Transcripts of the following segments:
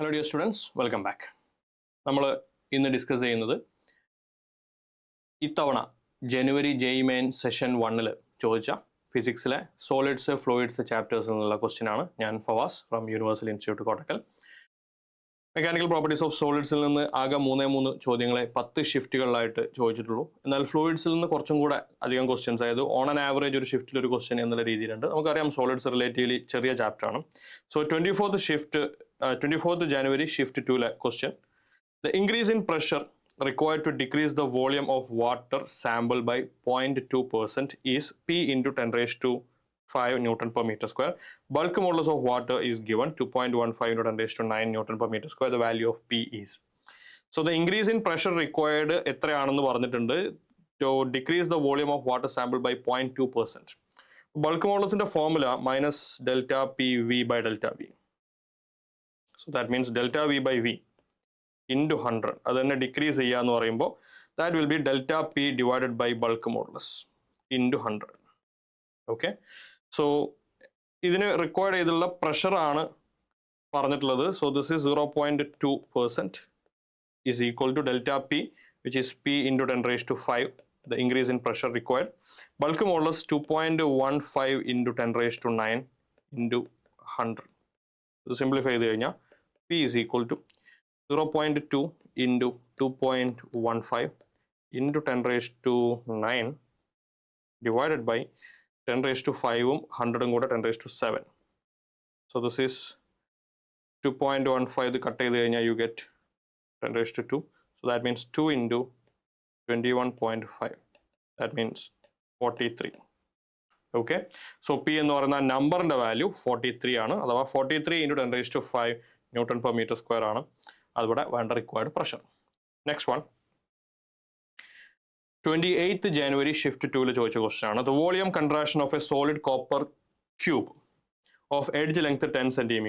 Hello dear students, welcome back. നമ്മൾ ഇന്ന് discuss ചെയ്യുന്നത് ഇത്തവണ ജനുവരി ജെഇ മെയിൻ സെഷൻ 1-ൽ ചോദിച്ച ഫിസിക്സിലെ സോളിഡ്സ് ഫ്ലൂയിഡ്സ് ചാപ്റ്റേഴ്സിൽ നിന്നുള്ള ക്വസ്റ്റ്യൻ ആണ്. ഞാൻ Fawaz from university institute Kottakkal. Mechanical properties of സോളിഡ്സിൽ നിന്ന് ആകെ 3 ചോദ്യങ്ങളെ 10 ഷിഫ്റ്റുകളിലായിട്ട് ചോദിച്ചിട്ടുള്ളൂ. എന്നാൽ ഫ്ലൂയിഡ്സിൽ നിന്ന് കുറച്ചും കൂടെ അധികം ക്വസ്റ്റ്യൻസ്, അതായത് ഓൺ ആൻ ആവറേജ് ഒരു ഷിഫ്റ്റിൽ ഒരു ക്വസ്റ്റ്യൻ എന്നുള്ള രീതിയിലുണ്ട്. നമുക്കറിയാം സോളിഡ്സ് റിലേറ്റീവ്ലി ചെറിയ ചാപ്റ്റർ ആണ്. So 24th January shift 2 question. The increase in pressure required to decrease the volume of water sample by 0.2% is P into 10 raised to 5 Newton per meter square. Bulk modulus of water is given 2.15 into 10 raised to 9 Newton per meter square. The value of P is. So the increase in pressure required എത്രയാണെന്ന് പറഞ്ഞിട്ടുണ്ട്. To decrease the volume of water sample by 0.2%. Bulk modulusന്റെ formula minus delta PV by delta V. So that means delta V by V into 100. അത് തന്നെ decrease ചെയ്യുക എന്ന് പറയുമ്പോൾ that will be delta P divided by bulk modulus into 100. Okay. So ഇതിന് required ചെയ്തുള്ള pressure ആണ് പറഞ്ഞിട്ടുള്ളത്. So this is 0.2% is equal to delta P, which is P into 10 raised to 5, the increase in pressure required. Bulk modulus 2.15 into 10 raised to 9 into 100. So simplify ചെയ്ത് കഴിഞ്ഞാൽ P is equal to 0.2 into 2.15 into 10 raised to 9 divided by 10 raised to 5 100 കൂടെ 10 raised to 7. So this is 2.15 ഇത് cut ചെയ്ത് കഴിഞ്ഞാൽ you get 10 raised to 2. So that means 2 into 21.5. That means 43. Okay. So P എന്ന് പറയുന്ന നമ്പറിന്റെ value 43 ആണ്. അഥവാ 43 into 10 raised to 5 Newton per meter square ആണ് അതുകൂടെ വേണ്ട required pressure. Next one 28th January shift 2-ൽ ചോദിച്ച ക്വസ്റ്റ്യൻ ആണ്. The volume contraction of a solid copper cube of edge length 10 cm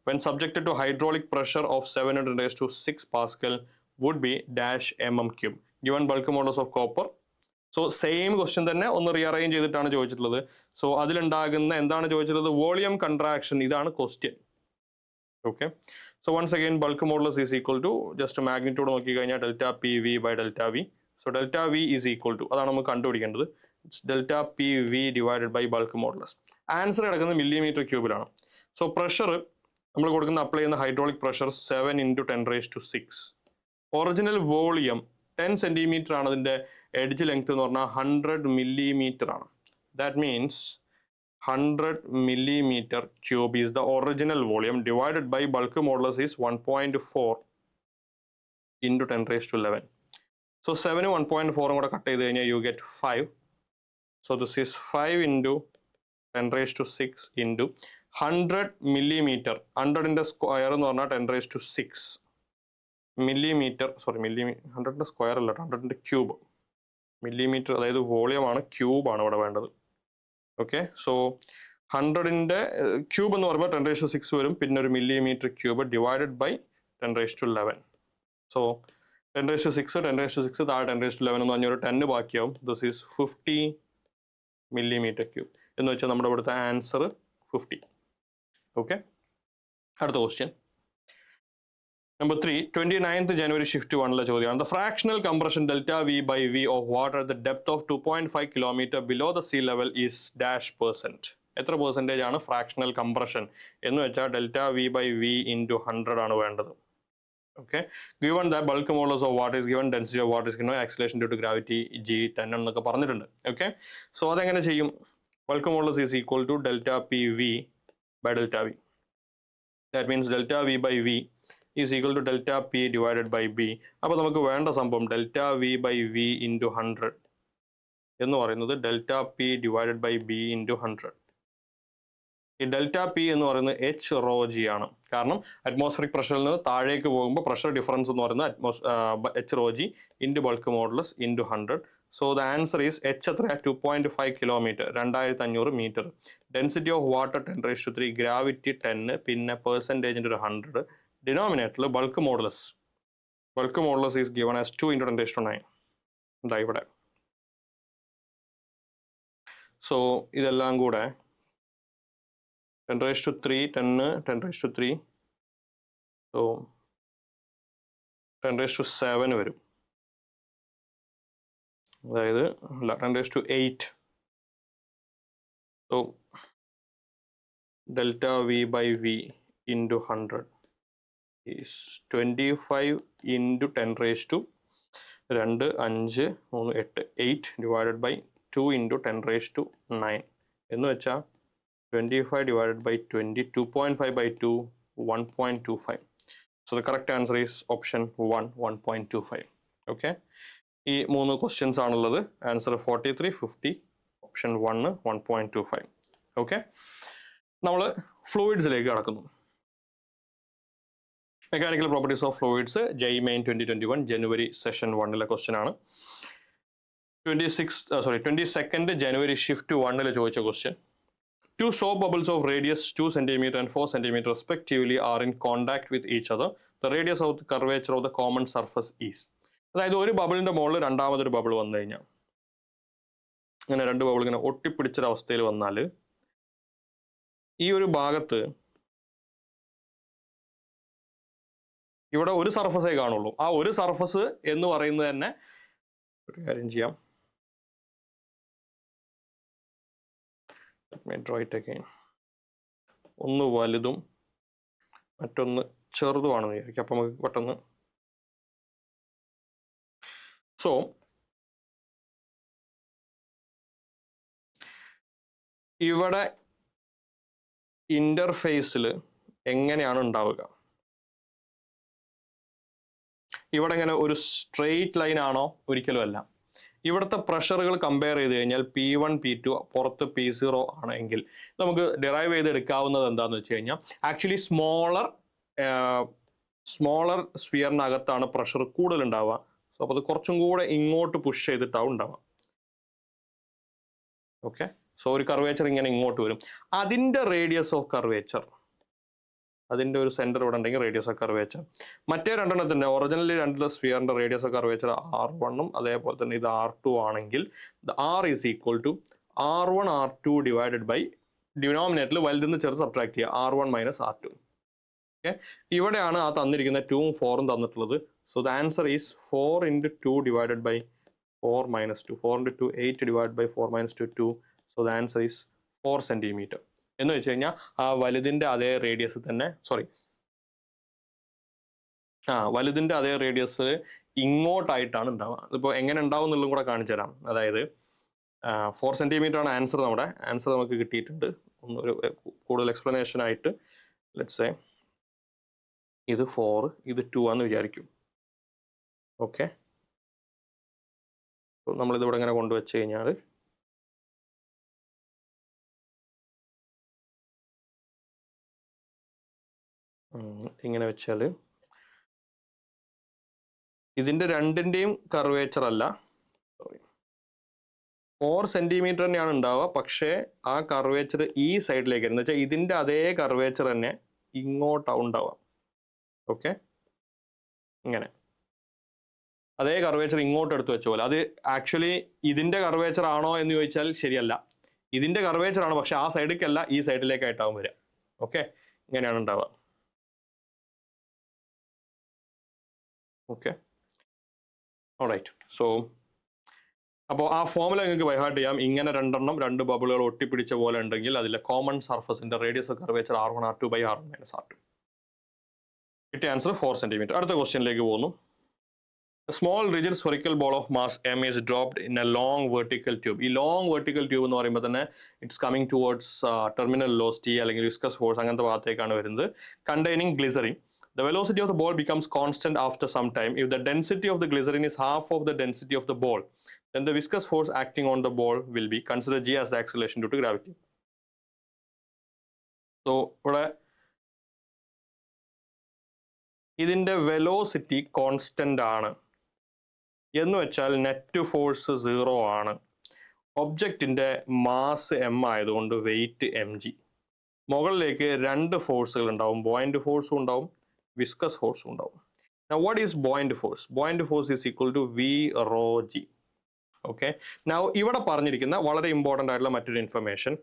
when subjected to hydraulic pressure of 700 raised to 6 Pascal would be dash mm cube. Given bulk modulus of copper. So same question തന്നെ ഒന്ന് rearrange ചെയ്തിട്ടാണ് ചോദിച്ചിട്ടുള്ളത്. So അതിലുണ്ടാകുന്ന എന്താണ് ചോദിച്ചിട്ടുള്ളത്? Volume contraction. ഇതാണ് question. Okay. So once again bulk modulus is equal to just magnitude നോക്കി കഴിഞ്ഞാൽ delta P V by delta V. So delta V is equal to, അതാണ് നമുക്ക് കണ്ടുപിടിക്കേണ്ടത്, it's delta P V divided by bulk modulus. Answer കിടക്കുന്നത് millimetre ക്യൂബിലാണ്. So pressure നമ്മൾ കൊടുക്കുന്ന apply ചെയ്യുന്ന hydraulic pressure 7 into 10 raised to 6. Original volume 10 centimetre ആണ്. അതിന്റെ എഡ്ജ് ലെങ്ത് എന്ന് പറഞ്ഞാൽ 100 millimeter ആണ്. That means 100 millimeter cube is the original volume divided by bulk modulus is 1.4 into 10 raised to 11. So 7 1.4 കൂടെ cut ചെയ്ത് കഴിഞ്ഞാൽ you get 5. So this is 5 into 10 raised to 6 into 100 millimeter. 100ന്റെ square എന്ന് പറഞ്ഞാൽ 10 raised to 6 millimeter. Sorry, 100ന്റെ square അല്ല, 100ന്റെ cube. Millimetre അതായത് വോളിയം ആണ്, ക്യൂബ് ആണ് ഇവിടെ വേണ്ടത്. ഓക്കെ. സോ 100ന്റെ ക്യൂബ് എന്ന് പറയുമ്പോൾ 10 raised to 6 വരും, പിന്നെ ഒരു millimetre cube divided by 10 raised to 11. So 10 raised to 6 10 raised to 6 താഴെ 10 raised to 11 എന്ന് പറഞ്ഞാൽ ഒരു 10 ബാക്കിയാവും. ദിസ് ഈസ് 50 millimeter ക്യൂബ് എന്ന് വെച്ചാൽ നമ്മുടെ ഇവിടുത്തെ ആൻസർ 50. ഓക്കെ. അടുത്ത question Number 3, 29th January shift 1-ലെ ചോദ്യമാണ്. The fractional compression delta V by V of water at the depth of 2.5 km below the sea level is dash percent. എത്ര percentage ആണ് fractional compression എന്ന് വെച്ചാൽ delta V by V into 100 ആണ് വേണ്ടത്. Okay. Given the bulk modulus of water is given, density of water is given, acceleration due to gravity G10 എന്നൊക്കെ പറഞ്ഞിട്ടുണ്ട്. Okay. So അതെങ്ങനെ ചെയ്യും? Bulk modulus is equal to delta P V by delta V. That means delta V by V is equal to delta P divided by B. അപ്പോൾ നമുക്ക് വേണ്ട സംഭവം delta V by V into 100 എന്ന് പറയുന്നത് delta P divided by B into 100. ഈ delta P എന്ന് പറയുന്നത് H rho G ആണ്. കാരണം അറ്റ്മോസ്ഫറിക് പ്രഷറിൽ നിന്ന് താഴേക്ക് പോകുമ്പോൾ പ്രഷർ ഡിഫറൻസ് എന്ന് പറയുന്നത് H rho G into bulk modulus into 100. So the answer is H എത്രയാ? 2.5 kilometre, 2500 metre. Density of water 10 raised to 3, gravity 10, പിന്നെ പെർസെൻറ്റേജിൻ്റെ ഒരു 100. ഡിനോമിനേറ്ററിൽ bulk modulus is given as 2 into 10 raised to 9. എന്താ ഇവിടെ. സോ ഇതെല്ലാം കൂടെ 10 raised to 3, 10 raised to 3, So 10 raised to 7 വരും, അതായത് 10 raised to 8. So delta V by V into 100 is 25 into 10 raised to 2, 5, 3, 8, 8 divided by 2 into 10 raised to 9 എന്ന് വെച്ചാൽ 25 divided by 20, 2.5 by 2, 1.25. So the correct answer is option 1, 1.25. Okay, ഈ 3 questions ആണുള്ളത്. Answer 43, 50, option 1, 1.25. Okay, നമ്മൾ ഫ്ലൂയിഡ്സിലേക്ക് കടക്കുന്നു. Mechanical properties of fluids JEE Main 2021 January session 1 question ആണ്. 22nd January shift 1 ചോദിച്ച question. Two soap bubbles of radius 2 cm and 4 cm respectively are in contact with each other. The radius of the curvature of the common surface is. അതായത് ഒരു ബബിളിന്റെ മുകളിൽ രണ്ടാമതൊരു bubble വന്നു കഴിഞ്ഞാൽ, ഇങ്ങനെ രണ്ട് ബബിൾ ഇങ്ങനെ ഒട്ടിപ്പിടിച്ചൊരവസ്ഥയിൽ വന്നാൽ ഈ ഒരു ഭാഗത്ത് ഇവിടെ ഒരു സർഫസേ കാണുള്ളൂ. ആ ഒരു സർഫസ് എന്ന് പറയുന്നത് തന്നെ, ഒരു കാര്യം ചെയ്യാം, ഒന്ന് വലുതും മറ്റൊന്ന് ചെറുതുമാണെന്ന് വിചാരിക്കും. അപ്പം നമുക്ക് പെട്ടെന്ന്, സോ ഇവിടെ ഇന്റർഫേസിൽ എങ്ങനെയാണ് ഉണ്ടാവുക? ഇവിടെ ഇങ്ങനെ ഒരു സ്ട്രെയിറ്റ് ലൈൻ ആണോ? ഒരിക്കലും അല്ല. ഇവിടുത്തെ പ്രഷറുകൾ കമ്പയർ ചെയ്ത് കഴിഞ്ഞാൽ P1 P2 പുറത്ത് P0 ആണെങ്കിൽ നമുക്ക് ഡിറൈവ് ചെയ്തെടുക്കാവുന്നത് എന്താന്ന് വെച്ച് കഴിഞ്ഞാൽ, ആക്ച്വലി സ്മോളർ സ്ഫിയറിനകത്താണ് പ്രഷർ കൂടുതൽ ഉണ്ടാവുക. സോ അപ്പോൾ അത് കുറച്ചും കൂടെ ഇങ്ങോട്ട് പുഷ് ചെയ്തിട്ടാവും ഉണ്ടാവുക. ഓക്കെ, സോ ഒരു കർവേച്ചർ ഇങ്ങനെ ഇങ്ങോട്ട് വരും. അതിൻ്റെ റേഡിയസ് ഓഫ് കർവേച്ചർ, അതിൻ്റെ ഒരു സെന്റർ ഇവിടെ ഉണ്ടെങ്കിൽ റേഡിയസ് ഓഫ് കർവേച്ചർ, മറ്റേ രണ്ടെണ്ണത്തിൻ്റെ ഒറിജിനലി രണ്ടിലെ സ്ഫിയറിൻ്റെ റേഡിയസ് ഓഫ് കർവേച്ചർ R1 അതേപോലെ തന്നെ ഇത് R2 ആണെങ്കിൽ R is equal to R1 R2 divided by ഡിനോമിനേറ്ററിൽ വലുതെന്ന് ചേർത്ത് സബ്ട്രാക്ട് ചെയ്യുക, R1 മൈനസ് R2. ഓക്കെ, ഇവിടെയാണ് ആ തന്നിരിക്കുന്ന 2ഉം 4ഉം തന്നിട്ടുള്ളത്. So the answer is 4 into 2 divided by 4 minus 2. 4 into 2, 8 divided by 4 minus 2, 2. So the answer is 4 centimeter. എന്ന് വെച്ച് കഴിഞ്ഞാൽ ആ വലുതിൻ്റെ അതേ റേഡിയസ് തന്നെ, വലുതിൻ്റെ അതേ റേഡിയസ് ഇങ്ങോട്ടായിട്ടാണ് ഉണ്ടാവുക. അതിപ്പോൾ എങ്ങനെ ഉണ്ടാവും എന്നുള്ളതും കൂടെ കാണിച്ചു തരാം. അതായത് 4 centimeter ആണ് ആൻസർ. നമ്മുടെ ആൻസർ നമുക്ക് കിട്ടിയിട്ടുണ്ട്. ഒന്നൊരു കൂടുതൽ എക്സ്പ്ലനേഷൻ ആയിട്ട് ലെറ്റ്സ് സേ ഇത് 4, ഇത് 2 ആണെന്ന് വിചാരിക്കും. ഓക്കെ, നമ്മളിതിവിടെ ഇങ്ങനെ കൊണ്ടുവച്ച് കഴിഞ്ഞാൽ ഇങ്ങനെ വെച്ചാൽ ഇതിൻ്റെ രണ്ടിൻ്റെയും കർവേച്ചർ അല്ല, 4 centimeter തന്നെയാണ് ഉണ്ടാവുക. പക്ഷേ ആ കർവേച്ചർ ഈ സൈഡിലേക്ക്, എന്ന് വെച്ചാൽ ഇതിൻ്റെ അതേ കർവേച്ചർ തന്നെ ഇങ്ങോട്ടാവും ഉണ്ടാവുക. ഓക്കെ, ഇങ്ങനെ അതേ കർവേച്ചർ ഇങ്ങോട്ട് എടുത്ത് വെച്ച പോലെ. അത് ആക്ച്വലി ഇതിൻ്റെ കർവേച്ചർ ആണോ എന്ന് ചോദിച്ചാൽ ശരിയല്ല, ഇതിൻ്റെ കർവേച്ചർ ആണ്, പക്ഷെ ആ സൈഡിലേക്കല്ല ഈ സൈഡിലേക്കായിട്ടാവും വരിക. ഓക്കെ, ഇങ്ങനെയാണ് ഉണ്ടാവുക. Okay, alright. സോ അപ്പോൾ ആ ഫോമുല നിങ്ങൾക്ക് ബൈഹാർട്ട് ചെയ്യാം. ഇങ്ങനെ രണ്ട് ബബിളുകൾ ഒട്ടിപ്പിടിച്ച പോലെ ഉണ്ടെങ്കിൽ അതിലെ കോമൺ സർഫസിന്റെ radius of curvature R1 R2 by R1 minus R2. കിട്ടിയ ആൻസർ 4 centimeter. അടുത്ത ക്വസ്റ്റ്യനിലേക്ക് പോകുന്നു. A small rigid spherical ball of mass m is dropped in a long vertical tube. ഈ long vertical tube എന്ന് പറയുമ്പോൾ തന്നെ it's coming towards terminal velocity അല്ലെങ്കിൽ viscous force അങ്ങനത്തെ ഭാഗത്തേക്കാണ് വരുന്നത്. Containing glycerine. The velocity of the ball becomes constant after some time. If the density of the glycerin is half of the density of the ball, then the viscous force acting on the ball will be considered G as the acceleration due to gravity. So, ഇവിടെ ഇതിൻ്റെ velocity constant ആണ് എന്ന് വെച്ചാൽ net force 0 ആണ്. ഒബ്ജക്റ്റിന്റെ mass m ആയതുകൊണ്ട് wait mg. മുകളിലേക്ക് രണ്ട് ഫോഴ്സുകൾ ഉണ്ടാവും, ബോയിന്റ് ഫോഴ്സും ഉണ്ടാവും, വിസ്കസ് ഫോഴ്സും ഉണ്ടാവും. Now what is buoyant force? Buoyant force is equal to V rho G. Okay. Now ഇവിടെ പറഞ്ഞിരിക്കുന്ന വളരെ ഇമ്പോർട്ടൻ്റ് ആയിട്ടുള്ള മറ്റൊരു information,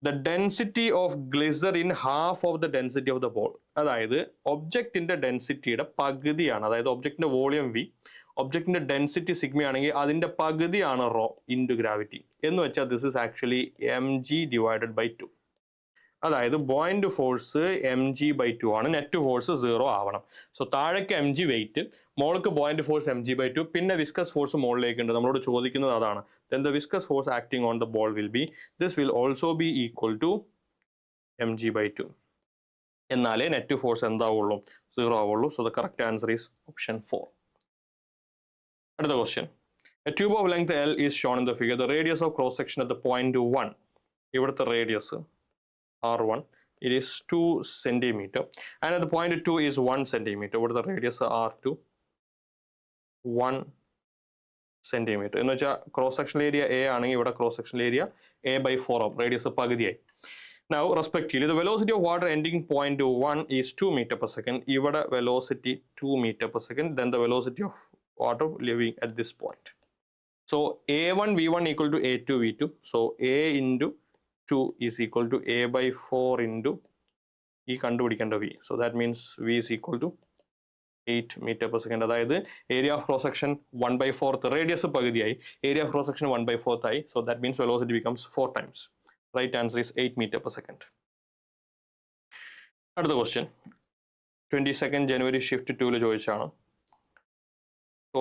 the density of glycerin half of the density of the ball. അതായത് ഒബ്ജക്റ്റിന്റെ ഡെൻസിറ്റിയുടെ പകുതിയാണ്, അതായത് ഒബ്ജക്റ്റിന്റെ വോളിയം വി, ഒബ്ജക്റ്റിന്റെ ഡെൻസിറ്റി സിഗ്മ ആണെങ്കിൽ അതിന്റെ പകുതിയാണ് റോ ഇൻറ്റു ഗ്രാവിറ്റി എന്ന് വെച്ചാൽ ദിസ് ഇസ് ആക്ച്വലി mg/2. അതായത് ബോയിന്റ് ഫോഴ്സ് mg/2 ആണ്, നെറ്റ് ഫോഴ്സ് 0 ആവണം. സോ താഴേക്ക് mg വെയിറ്റ്, മോൾക്ക് ബോയിന്റ് ഫോഴ്സ് mg/2, പിന്നെ വിസ്കസ് ഫോഴ്സ് മുകളിലേക്ക് ഉണ്ട്. നമ്മളോട് ചോദിക്കുന്നത് അതാണ്. Then the viscous force acting on the ball will be, this will also be equal to mg/2. എന്നാലേ നെറ്റ് ഫോഴ്സ് എന്താവുള്ളൂ, 0 ആവുള്ളൂ. So the correct answer is option 4. അടുത്ത question. A tube of length L is shown in the figure. The radius of cross section at the point 1, ഇവിടുത്തെ radius R1, it is 2 centimeter, and at the point 2 is 1 centimeter. ഇവിടുത്തെ radius R2 1 centimeter. എന്ന് വെച്ചാൽ cross section area A ആണെങ്കിൽ ഇവിടെ cross section area a/4 ആവും, radius പകുതിയായി. Now respectively the velocity of water ending point 1 is 2 meter per second. ഇവിടെ velocity 2 meter per second. Then the velocity of water living at this point. So a1 v1 equal to a2 v2. So a into 2 is equal to a/4 into ഈ കണ്ടുപിടിക്കേണ്ട v. So that means v is equal to 8 meter per second. അതായത് area of cross section 1/4, radius പകുതിയായി, area of cross section 1/4 ആയി. So that means velocity becomes 4 times. Right answer is 8 meter per second. അടുത്ത question 22 January shift 2 ചോദിച്ചാണ്.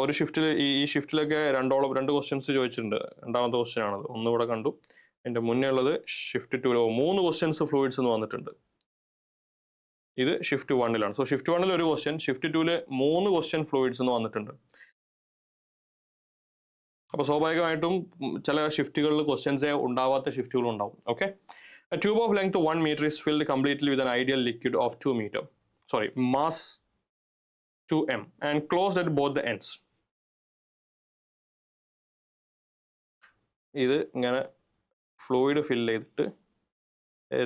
ഒരു ഷിഫ്റ്റിൽ ഈ ഷിഫ്റ്റിലൊക്കെ രണ്ട് questions ചോദിച്ചിട്ടുണ്ട്. രണ്ടാമത്തെ ക്വസ്റ്റ്യൻ ആണത്, ഒന്നിവിടെ കണ്ടു. അതിൻ്റെ മുന്നേ ഉള്ളത് ഷിഫ്റ്റ് 2 3 ക്വസ്റ്റ്യൻസ് ഫ്ലൂയിഡ്സ് എന്ന് വന്നിട്ടുണ്ട്. ഇത് ഷിഫ്റ്റ് 1 സോ ഷിഫ്റ്റ് 1 ഒരു ക്വസ്റ്റ്യൻ, ഷിഫ്റ്റ് 2 3 ക്വസ്റ്റ്യൻ ഫ്ലൂയിഡ്സ് എന്ന് വന്നിട്ടുണ്ട്. അപ്പോൾ സ്വാഭാവികമായിട്ടും ചില ഷിഫ്റ്റുകളിൽ ക്വസ്റ്റ്യൻസേ ഉണ്ടാവാത്ത ഷിഫ്റ്റുകൾ ഉണ്ടാവും. Okay. A tube of length 1 meter is filled completely with an ideal liquid of 2 meter. Sorry, mass 2m and closed at both the ends. ഇത് ഇങ്ങനെ fluid ഫിൽ ചെയ്തിട്ട്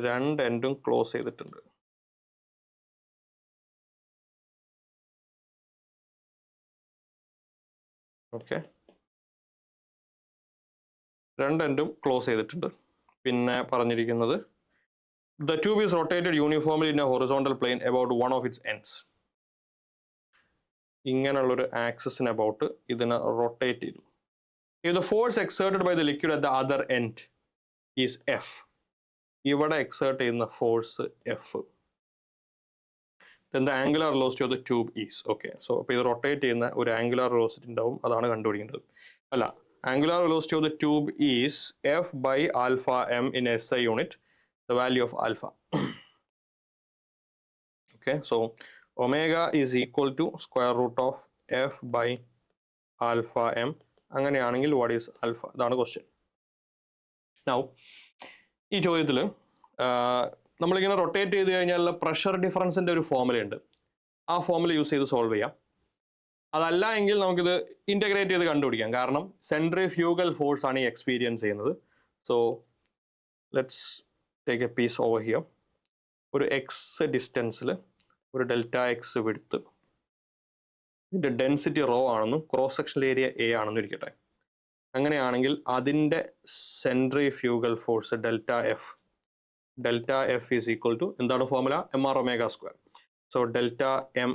രണ്ട് എൻഡും ക്ലോസ് ചെയ്തിട്ടുണ്ട്. ഓക്കെ, രണ്ട് എൻഡും ക്ലോസ് ചെയ്തിട്ടുണ്ട്. പിന്നെ പറഞ്ഞിരിക്കുന്നത് the tube is rotated uniformly in a horizontal plane about one of its ends. ഇങ്ങനെയുള്ളൊരു ആക്സിസിന് അബൌട്ട് ഇതിനെ റൊട്ടേറ്റ് ചെയ്തു. If the force exerted by the liquid at the other end is F, ഇവിടെ exert ചെയ്യുന്ന force F, then the angular velocity of the tube is, okay, so അപ്പോൾ ഇത് rotate ചെയ്യുന്ന ഒരു angular velocity ഉണ്ടാവും, അതാണ് കണ്ടുപിടിക്കേണ്ടത്. അല്ല, angular velocity of the tube is F by alpha m in SI unit, the value of alpha. Okay, so omega is equal to square root of F by alpha m. അങ്ങനെയാണെങ്കിൽ what is alpha? ഇതാണ് question. Now ഈ ചോദ്യത്തിൽ നമ്മളിങ്ങനെ rotate ചെയ്ത് കഴിഞ്ഞാൽ pressure ഡിഫറൻസിൻ്റെ ഒരു formula ഉണ്ട്. ആ ഫോർമുല യൂസ് ചെയ്ത് സോൾവ് ചെയ്യാം. അതല്ല എങ്കിൽ നമുക്കിത് ഇൻ്റഗ്രേറ്റ് ചെയ്ത് കണ്ടുപിടിക്കാം. കാരണം സെൻട്രിഫ്യൂഗൽ ഫോഴ്സ് ആണ് ഈ എക്സ്പീരിയൻസ് ചെയ്യുന്നത്. So let's take a piece over here. ഒരു എക്സ് ഡിസ്റ്റൻസിൽ ഒരു ഡെൽറ്റ എക്സ് വിടുത്ത്, ഇതിൻ്റെ ഡെൻസിറ്റി റോ ആണെന്നും ക്രോസ് സെക്ഷൻ ഏരിയ എ ആണെന്നും ഇരിക്കട്ടെ. അങ്ങനെയാണെങ്കിൽ അതിൻ്റെ centrifugal force delta F is equal to എന്താണ് formula? mr omega square. So delta M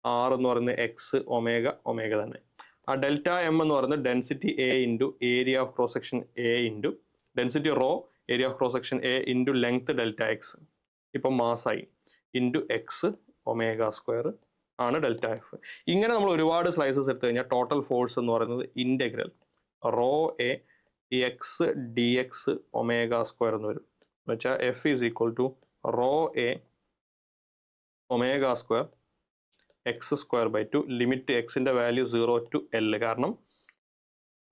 R എന്ന് പറയുന്നത് എക്സ്, ഒമേഗ തന്നെ. ആ ഡെൽറ്റ എം എന്ന് പറയുന്നത് density A into area of cross section A into density raw area of cross section A into length delta X, ഇപ്പം മാസായി, into X omega square ആണ് delta F. ഇങ്ങനെ നമ്മൾ ഒരുപാട് സ്ലൈസസ് എടുത്തു കഴിഞ്ഞാൽ ടോട്ടൽ ഫോഴ്സ് എന്ന് പറയുന്നത് integral rho A X D X omega square എന്ന് വരും. എന്ന് വെച്ചാൽ F is equal to rho A omega square X square by 2, limit എക്സിൻ്റെ വാല്യൂ 0 to L, കാരണം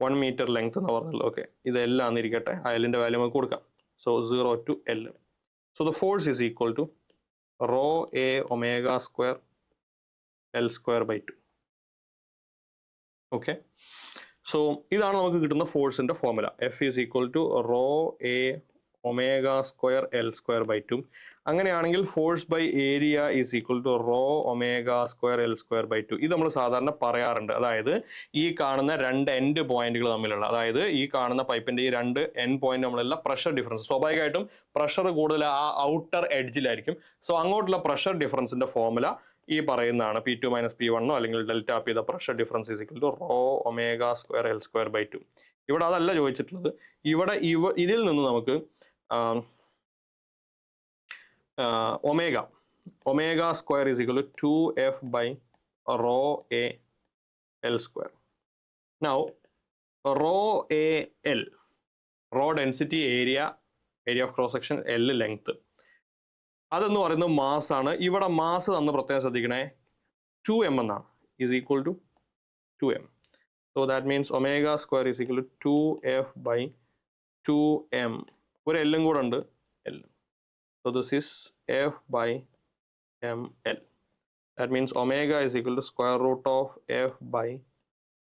1 meter ലെങ്ത് എന്ന് പറഞ്ഞല്ലോ. ഓക്കെ, ഇത് L ആണെന്നിരിക്കട്ടെ, ആ എല്ലിൻ്റെ വാല്യൂ നമുക്ക് കൊടുക്കാം. So 0 to L. So the force is equal to rho A omega square L square by 2. Okay, so ഇതാണ് നമുക്ക് കിട്ടുന്ന ഫോഴ്സിൻ്റെ formula. F is equal to rho A omega square L square by 2. അങ്ങനെയാണെങ്കിൽ force by area is equal to rho omega square L square by 2. ഇത് നമ്മൾ സാധാരണ പറയാറുണ്ട്. അതായത് ഈ കാണുന്ന രണ്ട് എൻഡ് പോയിന്റുകൾ തമ്മിലുള്ള, അതായത് ഈ കാണുന്ന പൈപ്പിന്റെ ഈ രണ്ട് എൻഡ് പോയിന്റ് തമ്മിലുള്ള പ്രഷർ ഡിഫറൻസ്, സ്വാഭാവികമായിട്ടും പ്രഷർ കൂടുതൽ ആ ഔട്ടർ എഡ്ജിലായിരിക്കും. സോ അങ്ങോട്ടുള്ള പ്രഷർ ഡിഫറൻസിന്റെ ഫോർമുല ഈ പറയുന്നതാണ്. P2 മൈനസ് P1 അല്ലെങ്കിൽ delta P the pressure difference is equal to rho omega square L square by 2. ഇവിടെ അതല്ല ചോദിച്ചിട്ടുള്ളത്. ഇവിടെ ഇതിൽ നിന്ന് നമുക്ക് omega square is equal to 2f by rho A L square. Now rho A L, rho density, area of cross section, L length, അതെന്ന് പറയുന്നത് mass ആണ്. ഇവിടെ മാസ് തന്ന് പ്രത്യേകം ശ്രദ്ധിക്കണേ, 2m എന്നാണ്, is equal to 2m. So that means omega square is equal to 2f by 2m. ഒരു എല്ലും കൂടെ ഉണ്ട്, L. So this is f by ml. That means omega is equal to square root of f by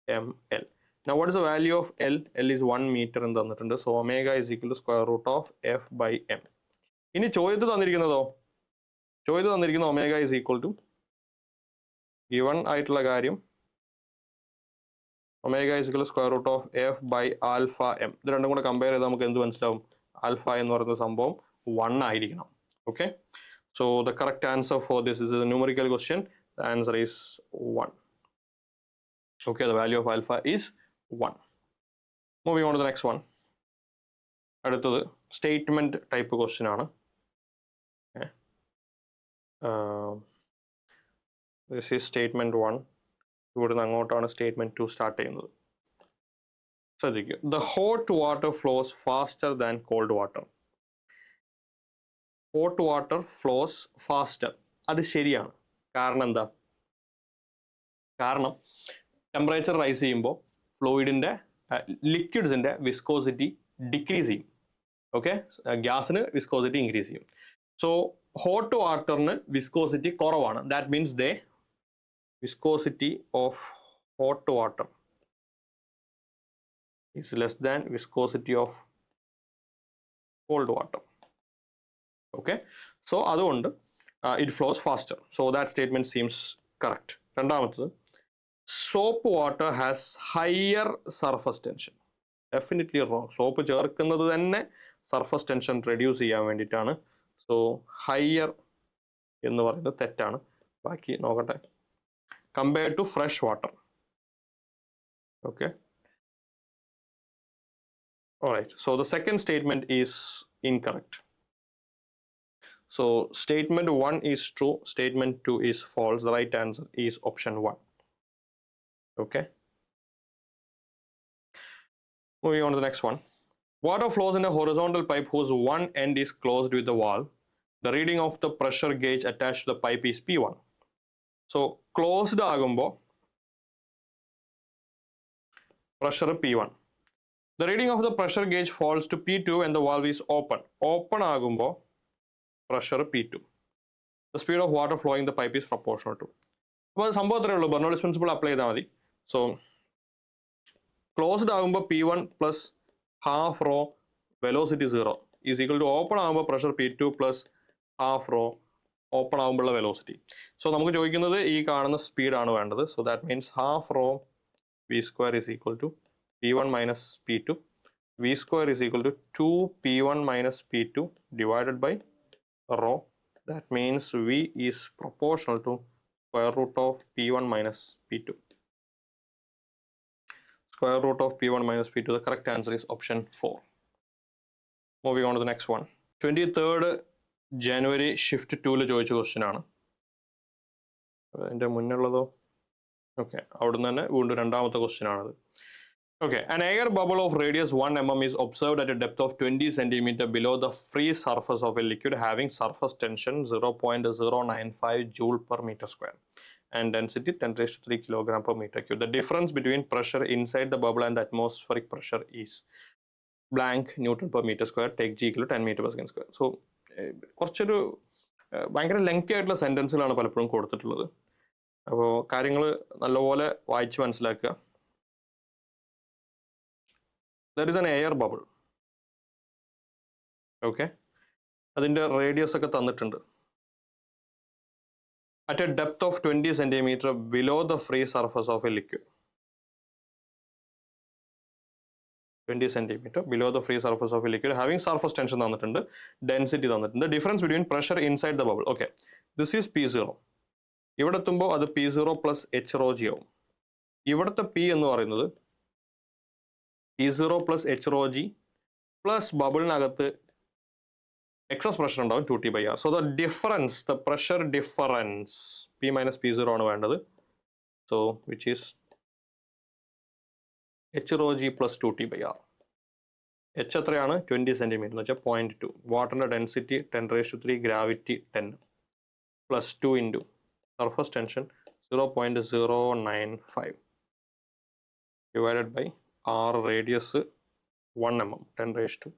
ml. Now what is the value of L? L is 1 meter എന്ന് തന്നിട്ടുണ്ട്. So omega is equal to square root of f by m. ഇനി ചോദ്യത്തിൽ തന്നിരിക്കുന്നതോ, ചോദ്യത്തിൽ തന്നിരിക്കുന്ന omega is equal to given ആയിട്ടുള്ള കാര്യം omega is equal to square root of f by alpha m. ഇത് രണ്ടും കൂടെ കമ്പയർ ചെയ്താൽ നമുക്ക് എന്ത് മനസ്സിലാവും? ആൽഫ എന്ന് പറയുന്ന സംഭവം 1 ആയിരിക്കണം. Okay, so the correct answer for this is a numerical question. The answer is 1. Okay, the value of alpha is 1. Moving on to the next one. അടുത്തത് സ്റ്റേറ്റ്മെന്റ് ടൈപ്പ് ക്വസ്റ്റ്യൻ ആണ്. This is statement 1. ഇവിടുന്ന് അങ്ങോട്ടാണ് statement 2 start ചെയ്യുന്നത്. ശ്രദ്ധിക്കുക, the hot water flows faster than cold water. Hot water flows faster, അത് ശരിയാണ്. കാരണം എന്താ? കാരണം ടെമ്പറേച്ചർ റൈസ് ചെയ്യുമ്പോൾ ഫ്ലൂയിഡിന്റെ ലിക്വിഡ്സിന്റെ വിസ്കോസിറ്റി ഡിക്രീസ് ചെയ്യും. ഓക്കെ, ഗ്യാസിന് വിസ്കോസിറ്റി ഇൻക്രീസ് ചെയ്യും. സോ ഹോട്ട് വാട്ടറിന് വിസ്കോസിറ്റി കുറവാണ്. That means viscosity of hot water is less than viscosity of cold water. Okay, so അതുകൊണ്ട് it flows faster. So that statement seems correct. രണ്ടാമത്തത്, soap water has higher surface tension. Definitely wrong. Soap ചേർക്കുന്നത് തന്നെ surface tension reduce ചെയ്യാൻ വേണ്ടിയിട്ടാണ്. So higher എന്ന് പറയുന്നത് തെറ്റാണ്. ബാക്കി നോക്കട്ടെ. Compared to fresh water. Okay, all right, so the second statement is incorrect. So statement 1 is true, statement 2 is false. The right answer is option 1. Okay, moving on to the next one. Water flows in a horizontal pipe whose one end is closed with the wall. The reading of the pressure gauge attached to the pipe is P1. So closed ആകുമ്പോൾ pressure P1. The reading of the pressure gauge falls to P2 and the valve is open. Open ആകുമ്പോൾ pressure P2. The speed of water flowing the pipe is proportional to. അപ്പോൾ സംഭവം അത്രയേ ഉള്ളൂ. Bernoulli's principle apply ചെയ്താൽ മതി. So closed ആകുമ്പോൾ P1 plus half rho velocity 0 is equal to open ആകുമ്പോൾ pressure P2 plus half rho open ആകുമ്പോഴുള്ള velocity. So നമുക്ക് ചോദിക്കുന്നത് ഈ കാണുന്ന സ്പീഡാണ് വേണ്ടത്. So that means half rho V square is equal to P1 minus P2. V square is equal to 2P1 minus P2 divided by rho. That means V is proportional to square root of P1 minus P2. Square root of P1 minus P2. The correct answer is option 4. Moving on to the next one. 23rd January shift 2 ചോദിച്ച question ആണ്. അതിൻ്റെ മുന്നുള്ളതോ? Okay, അവിടെ നിന്ന് തന്നെ വീണ്ടും രണ്ടാമത്തെ question ആണത്. Okay, an air bubble of radius 1 mm is observed at a depth of 20 cm below the free surface of a liquid having surface tension 0.095 joule per meter square and density 10⁻³ kg per meter cube. The difference between pressure inside the bubble and the atmospheric pressure is blank Newton per meter square. Take G equal to 10 meter per second square. So കുറച്ചൊരു ഭയങ്കര lengthy ആയിട്ടുള്ള സെൻറ്റൻസുകളാണ് പലപ്പോഴും കൊടുത്തിട്ടുള്ളത്. അപ്പോൾ കാര്യങ്ങൾ നല്ലപോലെ വായിച്ച് മനസ്സിലാക്കുക. There is an air bubble. Okay, അതിൻ്റെ റേഡിയസ് ഒക്കെ തന്നിട്ടുണ്ട്. At a depth of 20 centimeter below the free surface of a liquid. 20 centimeter below the free surface of a liquid having surface tension തന്നിട്ടുണ്ട്, density തന്നിട്ടുണ്ട്, difference between pressure inside the bubble. Okay, this is P0. ഇവിടെ എത്തുമ്പോൾ അത് P0 plus H rho g ആവും. ഇവിടുത്തെ P എന്ന് പറയുന്നത് P0 plus H rho g plus ബബിളിനകത്ത് excess pressure ഉണ്ടാവും 2T by R. So the difference, the pressure difference, P minus P0 ആണ് വേണ്ടത്. So which is H rho g plus 2T by R. H എത്രയാണ്? 20 centimeter എന്ന് വെച്ചാൽ 0.2. വാട്ടറിൻ്റെ density 10⁻³ gravity 10 plus 2 into surface tension 0.095 divided by R radius 1 mm 10⁻³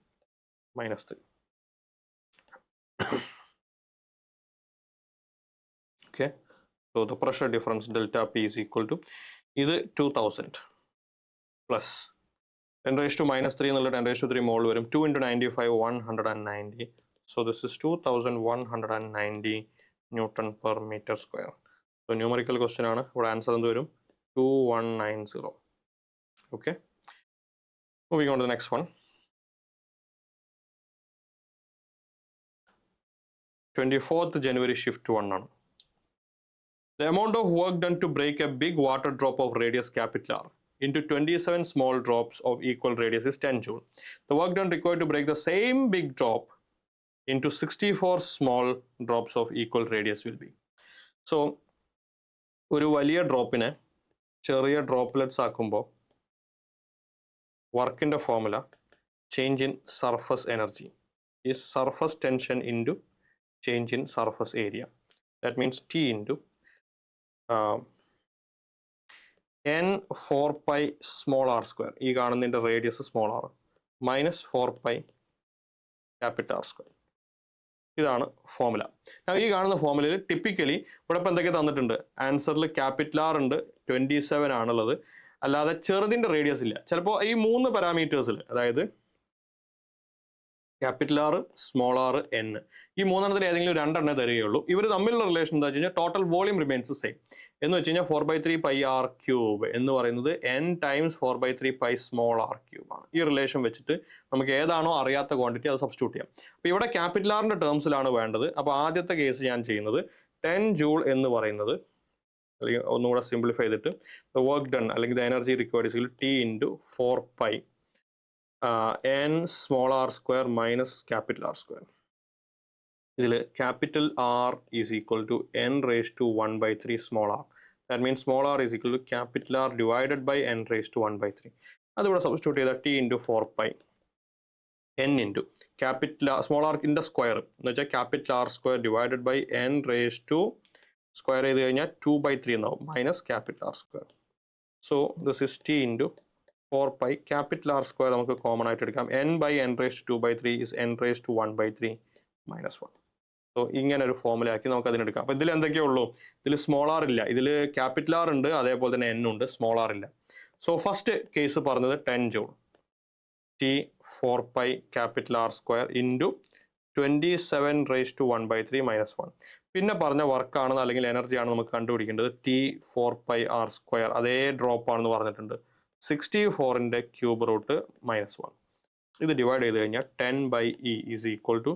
okay, so the pressure difference delta P is equal to ഇത് 2000 plus 10⁻³ എന്നുള്ള 10⁻³ മോൾ വരും, 2 into 95 190, so this is 2190 Newton per meter square. So numerical question ആണ്, ഇവിടെ answer എന്ത് വരും? 2190. okay, moving on to the next one. 24th January shift 1 ആണ്. The amount of work done to break a big water drop of radius capital R into 27 small drops of equal radius is 10 joule. The work done required to break the same big drop into 64 small drops of equal radius will be. So ഒരു വലിയ ഡ്രോപ്പിനെ ചെറിയ droplets ആക്കുമ്പോൾ വർക്കിൻ്റെ formula change in surface energy is surface tension into change in surface area. That means T into n 4 pi small r square. ഈ കാണുന്നതിൻ്റെ radius small r minus 4 pi capital R square. ഇതാണ് formula. ഈ കാണുന്ന ഫോർമുലയിൽ typically ഇവിടെ ഇപ്പം എന്തൊക്കെ തന്നിട്ടുണ്ട്? ആൻസറിൽ ക്യാപിറ്റൽ R ഉണ്ട്, 27 ആണുള്ളത്, അല്ലാതെ ചെറുതിൻ്റെ റേഡിയസ് ഇല്ല. ചിലപ്പോൾ ഈ 3 പാരാമീറ്റേഴ്സിൽ, അതായത് capital R, small R, N, ഈ മൂന്നെണ്ണത്തിൽ ഏതെങ്കിലും രണ്ടെണ്ണേ തരികയുള്ളൂ. ഇവർ തമ്മിലുള്ള റിലേഷൻ എന്താ വെച്ച് കഴിഞ്ഞാൽ ടോട്ടൽ വോളിയം റിമെയിൻസ് സെയിം എന്ന് വെച്ച് കഴിഞ്ഞാൽ 4/3 pi r ക്യൂബ് എന്ന് പറയുന്നത് n times 4/3 pi small r cube ആണ്. ഈ റിലേഷൻ വെച്ചിട്ട് നമുക്ക് ഏതാണോ അറിയാത്ത ക്വാണ്ടിറ്റി അത് സബ്സ്റ്റിറ്റ്യൂട്ട് ചെയ്യാം. അപ്പോൾ ഇവിടെ ക്യാപിറ്റൽ ആറിൻ്റെ ടേംസിലാണ് വേണ്ടത്. അപ്പോൾ ആദ്യത്തെ കേസ് ഞാൻ ചെയ്യുന്നത് 10 ജൂൾ എന്ന് പറയുന്നത്, അല്ലെങ്കിൽ ഒന്നുകൂടെ സിംപ്ലിഫൈ ചെയ്തിട്ട് ദ വർക്ക് ഡൺ അല്ലെങ്കിൽ the energy required is T into 4 pi n small r square minus capital R square. ഇതിൽ capital R is equal to n raised to 1/3 small r. That means small r is equal to capital R divided by n raised to 1/3. അതിവിടെ substitute ചെയ്താൽ T into 4 pi n into capital small r in the square എന്ന് വെച്ചാൽ capital R square divided by n raised to square ചെയ്ത് കഴിഞ്ഞാൽ 2/3 എന്നാവും minus capital R square. So this is T into 4 pi capital R square നമുക്ക് common ആയിട്ട് എടുക്കാം. n by n raised to 2/3 is n raised to 1/3 minus 1. So ഇങ്ങനെ ഒരു formula ആക്കി നമുക്ക് അതിനെടുക്കാം. അപ്പോൾ ഇതിൽ എന്തൊക്കെയേ ഉള്ളൂ? ഇതിൽ സ്മോൾ ആർ ഇല്ല, ഇതിൽ ക്യാപിറ്റൽ ആർ ഉണ്ട്, അതേപോലെ തന്നെ n ഉണ്ട്, സ്മോൾ ആർ ഇല്ല. സോ ഫസ്റ്റ് കേസ് പറഞ്ഞത് 10 joule T 4 pi capital R square into 27 raised to 1/3 minus 1. പിന്നെ പറഞ്ഞ വർക്കാണെന്ന് അല്ലെങ്കിൽ എനർജി ആണ് നമുക്ക് കണ്ടുപിടിക്കേണ്ടത് T 4 pi R square, അതേ ഡ്രോപ്പ് ആണെന്ന് പറഞ്ഞിട്ടുണ്ട്, 64ന്റെ ക്യൂബ് റൂട്ട് മൈനസ് 1. ഇത് ഡിവൈഡ് ചെയ്ത് കഴിഞ്ഞാൽ 10/E is equal to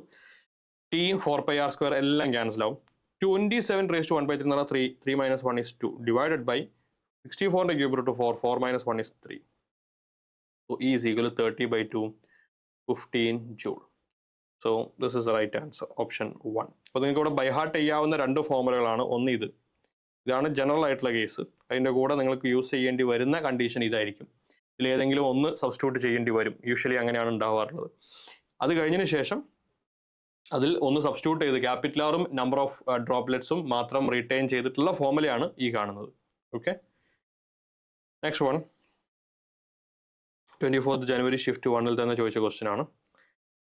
T 4 pi R square എല്ലാം ക്യാൻസൽ ആവും. 27 raised to 1/3 എന്ന് പറഞ്ഞാൽ 3 minus 1 is 2 ഡിവൈഡഡ് ബൈ 64ന്റെ cube root 4 minus 1 is 3. So E is equal to 30/2, 15 joule. So this is the right answer, option 1. അപ്പോൾ നിങ്ങൾക്ക് ഇവിടെ by heart ചെയ്യാവുന്ന രണ്ട് ഫോർമുലകളാണ്. ഒന്ന് ഇതാണ് ജനറൽ ആയിട്ടുള്ള കേസ്. അതിൻ്റെ കൂടെ നിങ്ങൾക്ക് യൂസ് ചെയ്യേണ്ടി വരുന്ന കണ്ടീഷൻ ഇതായിരിക്കും. ഇതിലേതെങ്കിലും ഒന്ന് സബ്സ്റ്റിറ്റ്യൂട്ട് ചെയ്യേണ്ടി വരും. യൂഷ്വലി അങ്ങനെയാണ് ഉണ്ടാവാറുള്ളത്. അത് കഴിഞ്ഞതിന് ശേഷം അതിൽ ഒന്ന് സബ്സ്റ്റിറ്റ്യൂട്ട് ചെയ്ത് ക്യാപിറ്റൽ ആറും നമ്പർ ഓഫ് ഡ്രോപ്ലെറ്റ്സും മാത്രം റീറ്റെയിൻ ചെയ്തിട്ടുള്ള ഫോർമുലയാണ് ഈ കാണുന്നത്. Okay, next one 24th January shift 1ൽ തന്നെ ചോദിച്ച ക്വസ്റ്റ്യൻ ആണ്.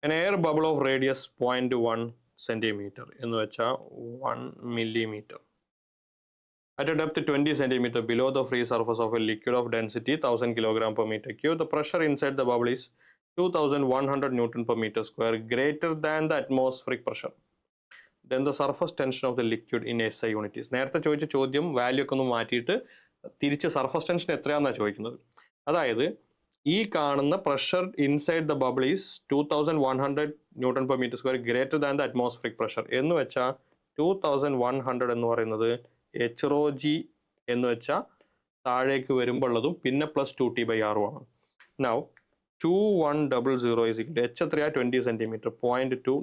an air bubble of radius 0.1 centimeter എന്ന് വെച്ചാൽ 1 millimeter at a depth 20 centimeter below the free surface of a liquid of density 1000 kg per meter cube. The pressure inside the bubble is 2100 Newton per meter square greater than the atmospheric pressure, then the surface tension of the liquid in SI unit is. നേരത്തെ ചോദിച്ച ചോദ്യം value ഒക്കെ ഒന്ന് മാറ്റിയിട്ട് തിരിച്ച് surface tension എത്രയാണെന്നാണ് ചോദിക്കുന്നത്. അതായത് ഈ കാണുന്ന pressure inside the bubble is 2100 newton per metre square greater than the atmospheric pressure എന്ന് വെച്ചാൽ 2100 എന്ന് പറയുന്നത് HROG എന്ന് വെച്ചാൽ താഴേക്ക് വരുമ്പോൾ ഉള്ളതും പിന്നെ പ്ലസ് 2T/R ആണ്. Now 2100 is equal to H എത്രയാ 20 സെന്റിമീറ്റർ, 0.2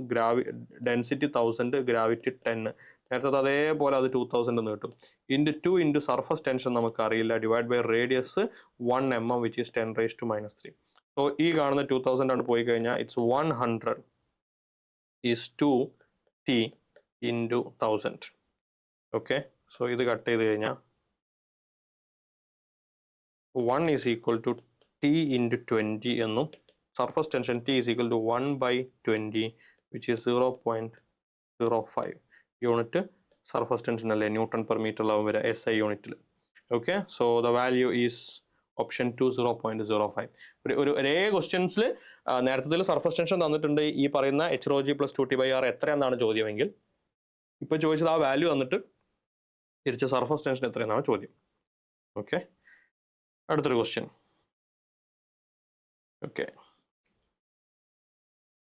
ഡെൻസിറ്റി 1000, ഗ്രാവിറ്റി 10. നേരത്തെ അതേപോലെ അത് 2000 എന്ന് കിട്ടും. ഇൻറ്റു 2 ഇൻറ്റു സർഫസ് ടെൻഷൻ നമുക്ക് അറിയില്ല, divide by radius 1 mm which is 10⁻⁻3. So ഈ കാണുന്ന 2000 ആണ് പോയി കഴിഞ്ഞാൽ it's 100 is 2T into 1000. Okay, so ഇത് കട്ട് ചെയ്ത് കഴിഞ്ഞാൽ 1 is equal to T into 20 എന്നും സർഫസ് ടെൻഷൻ T is equal to 1/20 which is 0.05 unit surface tension അല്ലേ, ന്യൂട്ടൺ പെർ മീറ്ററിലാവും വരിക SI യൂണിറ്റിൽ. Okay, so the value is option 2 0.05. ഒരേ ക്വസ്റ്റ്യൻസിൽ നേരത്തെ സർഫസ് ടെൻഷൻ തന്നിട്ടുണ്ട്, ഈ പറയുന്ന HROG + 2T/R എത്രയാണെന്നാണ് ചോദ്യമെങ്കിൽ ഇപ്പോൾ ചോദിച്ചത് ആ വാല്യൂ തന്നിട്ട് തിരിച്ച് സർഫസ് ടെൻഷൻ എത്രയെന്നാണ് ചോദ്യം. ഓക്കെ, അടുത്തൊരു question. Okay.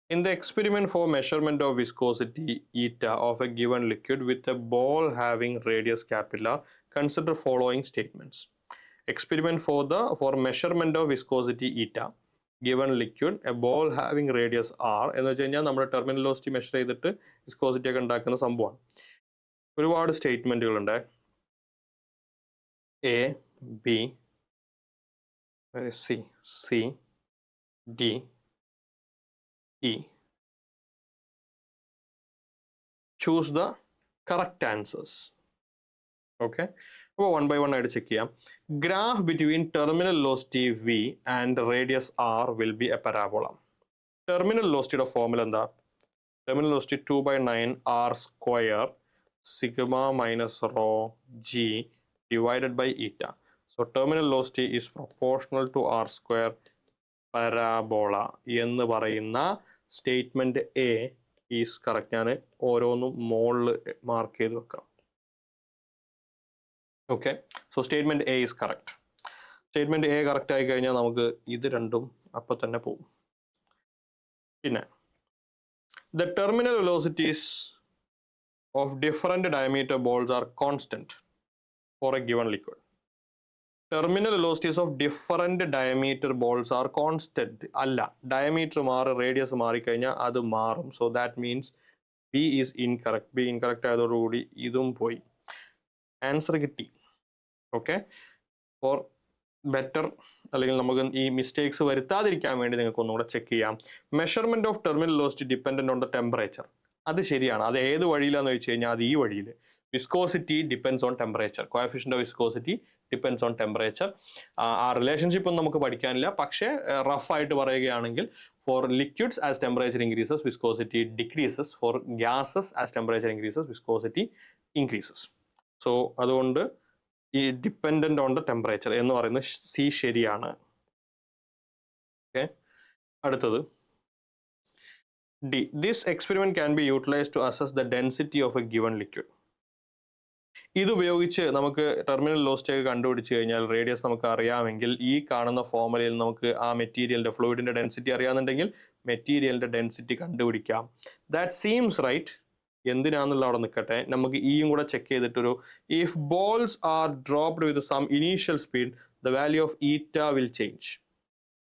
In the experiment for measurement of viscosity eta of a given liquid with a ball having radius R, consider following statements. Experiment for measurement of viscosity eta given liquid, a ball having radius R എന്ന് വെച്ച് കഴിഞ്ഞാൽ നമ്മുടെ terminal velocity measure ചെയ്തിട്ട് viscosity ഒക്കെ ഉണ്ടാക്കുന്ന സംഭവമാണ്. ഒരുപാട് സ്റ്റേറ്റ്മെന്റുകളുണ്ട്. A, B, C, D, E. Choose the correct answers. Okay, അപ്പോൾ 1 by 1 ആയിട്ട് ചെക്ക് ചെയ്യാം. Graph between terminal velocity V and radius R will be a parabola. Terminal വെലോസിറ്റിയുടെ ഫോർമുല എന്താ? Terminal velocity 2/9 R² sigma minus rho G divided by eta. So terminal velocity is proportional to R² parabola എന്ന് പറയുന്ന statement A is correct. ഞാൻ ഓരോന്നും മോളിൽ mark ചെയ്ത് വെക്കാം. Okay, so statement A is correct. Statement A correct ആയി കഴിഞ്ഞാൽ നമുക്ക് ഇത് രണ്ടും അപ്പം തന്നെ പോകും. പിന്നെ the terminal velocities of different diameter balls are constant for a given liquid. Terminal velocities of different diameter balls are constant അല്ല, ഡയമീറ്റർ മാറും, റേഡിയസ് മാറിക്കഴിഞ്ഞാൽ അത് മാറും. So that means B is incorrect. B incorrect ആയതോടുകൂടി ഇതും പോയി, answer കിട്ടി. Okay, four better അല്ലെങ്കിൽ നമുക്ക് ഈ മിസ്റ്റേക്സ് വരുത്താതിരിക്കാൻ വേണ്ടി നിങ്ങൾക്ക് ഒന്നുകൂടെ ചെക്ക് ചെയ്യാം. Measurement of terminal velocity dependent on the temperature. അത് ശരിയാണ്. അത് ഏത് വഴിയിലാന്ന് വെച്ച് കഴിഞ്ഞാൽ അത് ഈ വഴിയിൽ. Viscosity depends on temperature, coefficient of viscosity depends on temperature. ആ റിലേഷൻഷിപ്പ് ഒന്നും നമുക്ക് പഠിക്കാനില്ല, പക്ഷേ റഫ് ആയിട്ട് പറയുകയാണെങ്കിൽ for liquids as temperature increases viscosity decreases, for gases as temperature increases viscosity increases. So അതുകൊണ്ട് ഈ ഡിപ്പെൻഡന്റ് ഓൺ ദ ടെമ്പറേച്ചർ എന്ന് പറയുന്നത് സി ശരിയാണ്. ഓക്കെ, അടുത്തത് D. This experiment can be utilise to assess the density of a given liquid. ഇതുപയോഗിച്ച് നമുക്ക് terminal velocity ഒക്കെ കണ്ടുപിടിച്ച് കഴിഞ്ഞാൽ റേഡിയസ് നമുക്ക് അറിയാമെങ്കിൽ ഈ കാണുന്ന ഫോർമുലയിൽ നമുക്ക് ആ മെറ്റീരിയലിന്റെ ഫ്ലൂയിഡിന്റെ ഡെൻസിറ്റി അറിയാമെന്നുണ്ടെങ്കിൽ മെറ്റീരിയലിന്റെ ഡെൻസിറ്റി കണ്ടുപിടിക്കാം. That seems right. എന്തിനാന്നുള്ള അവിടെ നിൽക്കട്ടെ, നമുക്ക് ഈയും കൂടെ ചെക്ക് ചെയ്തിട്ടൊരു if balls are dropped with some initial speed the value of eta will change.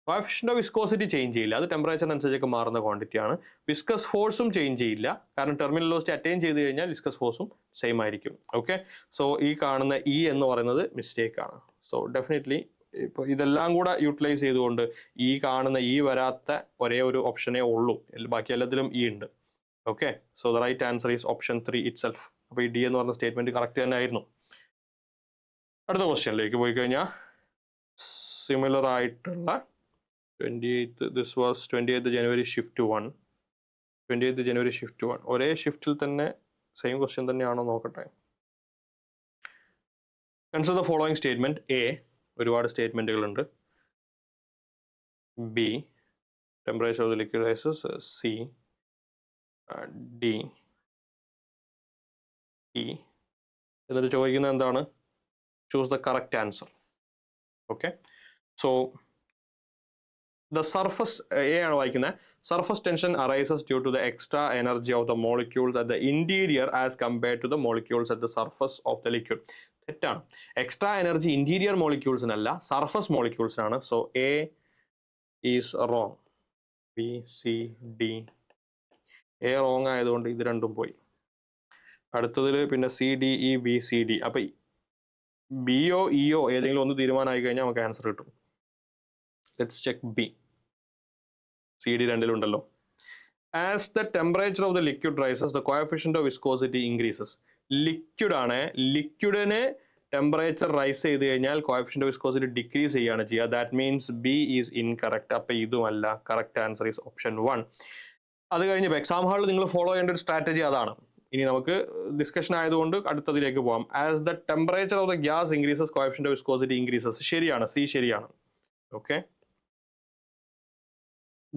Coefficient of viscosity change ചെയ്യില്ല, അത് ടെമ്പറേച്ചറിനനുസരിച്ചൊക്കെ മാറുന്ന ക്വാണ്ടിറ്റിയാണ്. വിസ്കസ് ഫോഴ്സും ചേഞ്ച് ചെയ്യില്ല, കാരണം ടെർമിനൽ വെലോസിറ്റി അറ്റൈൻ ചെയ്ത് കഴിഞ്ഞാൽ വിസ്കസ് ഫോഴ്സും സെയിം ആയിരിക്കും. ഓക്കെ, സോ ഈ കാണുന്ന ഇ എന്ന് പറയുന്നത് മിസ്റ്റേക്ക് ആണ്. സോ ഡെഫിനറ്റ്ലി ഇപ്പോൾ ഇതെല്ലാം കൂടെ യൂട്ടിലൈസ് ചെയ്തുകൊണ്ട് ഈ കാണുന്ന ഇ വരാത്ത ഒരേ ഒരു ഓപ്ഷനേ ഉള്ളൂ, ബാക്കി എല്ലാത്തിലും ഇ ഉണ്ട്. Okay, so the right answer is option 3 itself. അപ്പോൾ ഈ ഡി എന്ന് പറഞ്ഞ സ്റ്റേറ്റ്മെന്റ് കറക്റ്റ് തന്നെ ആയിരുന്നു. അടുത്ത ക്വസ്റ്റ്യനിലേക്ക് പോയി കഴിഞ്ഞാൽ സിമിലർ ആയിട്ടുള്ള 28th, this was 28th January shift 1. 28th January shift 1 ഒരേ ഷിഫ്റ്റിൽ തന്നെ സെയിം ക്വസ്റ്റ്യൻ തന്നെയാണോ നോക്കട്ടെ. Consider the following statement. A ഒരുപാട് സ്റ്റേറ്റ്മെന്റുകളുണ്ട്. B temperature of the liquid rises, C, D, E. എന്നിട്ട് ചോദിക്കുന്നത് എന്താണ്? Choose the correct answer. Okay, so the surface ആണ് വായിക്കുന്നത്. Surface tension arises due to the extra energy of the molecules at the interior as compared to the molecules at the surface of the liquid. തെറ്റാണ്. Extra energy interior മോളിക്യൂൾസിനല്ല, surface മോളിക്യൂൾസിനാണ്. So A is wrong. B, C, D. A wrong ആയതുകൊണ്ട് ഇത് രണ്ടും പോയി. അടുത്തതിൽ പിന്നെ C, D, E, B, C, D. അപ്പൊ ബിയോ ഇയോ ഏതെങ്കിലും ഒന്ന് തീരുമാനമായി കഴിഞ്ഞാൽ നമുക്ക് ആൻസർ കിട്ടും. Let's check B. C D രണ്ടിലുണ്ടല്ലോ. As the temperature of the liquid rises the coefficient of viscosity increases. Liquid ആണ്, ലിക്വിഡിന് ടെമ്പറേച്ചർ റൈസ് ചെയ്ത് കഴിഞ്ഞാൽ കോഎഫിഷ്യന്റ് ഓഫ് വിസ്കോസിറ്റി ഡിക്രീസ് ചെയ്യാണ് ചെയ്യുക. That means B is incorrect. അപ്പൊ ഇതുമല്ല. Correct answer is option 1. അത് കഴിഞ്ഞ് എക്സാം ഹാളിൽ നിങ്ങൾ ഫോളോ ചെയ്യേണ്ട ഒരു സ്ട്രാറ്റജി അതാണ്. ഇനി നമുക്ക് ഡിസ്കഷൻ ആയതുകൊണ്ട് അടുത്തതിലേക്ക് പോകാം. As the temperature of the gas increases coefficient of viscosity increases. ശരിയാണ്, സി ശരിയാണ്. Okay.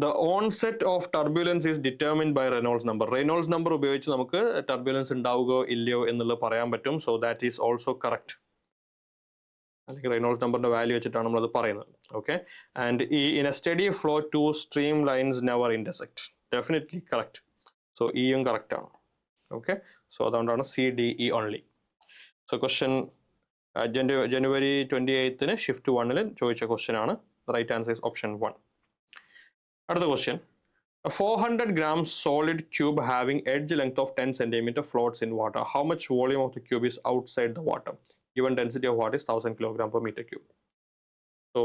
The onset of turbulence is determined by Reynolds number. Reynolds number ഉപയോഗിച്ച് നമുക്ക് ടർബുലൻസ് ഉണ്ടാവുകയോ ഇല്ലയോ എന്നുള്ളത് പറയാൻ പറ്റും. So that is also correct. അല്ലെങ്കിൽ റെയ്നോൾഡ്സ് നമ്പറിന്റെ വാല്യൂ വെച്ചിട്ടാണ് നമ്മളത് പറയുന്നത്. Okay. And in a steady flow two stream lines never intersect. Definitely correct. സോ ഇയും കറക്റ്റ് ആണ്. ഓക്കെ. സോ അതുകൊണ്ടാണ് C, D, E only. So question ജനുവരി 28 ഷിഫ്റ്റ് 1 ചോദിച്ച ക്വസ്റ്റ്യൻ ആണ്. Right answer is option 1. അടുത്ത question. A 400 gram solid cube having edge length of 10 cm floats in water. How much volume of the cube is outside the water? Given density of water is 1000 kg per meter cube. So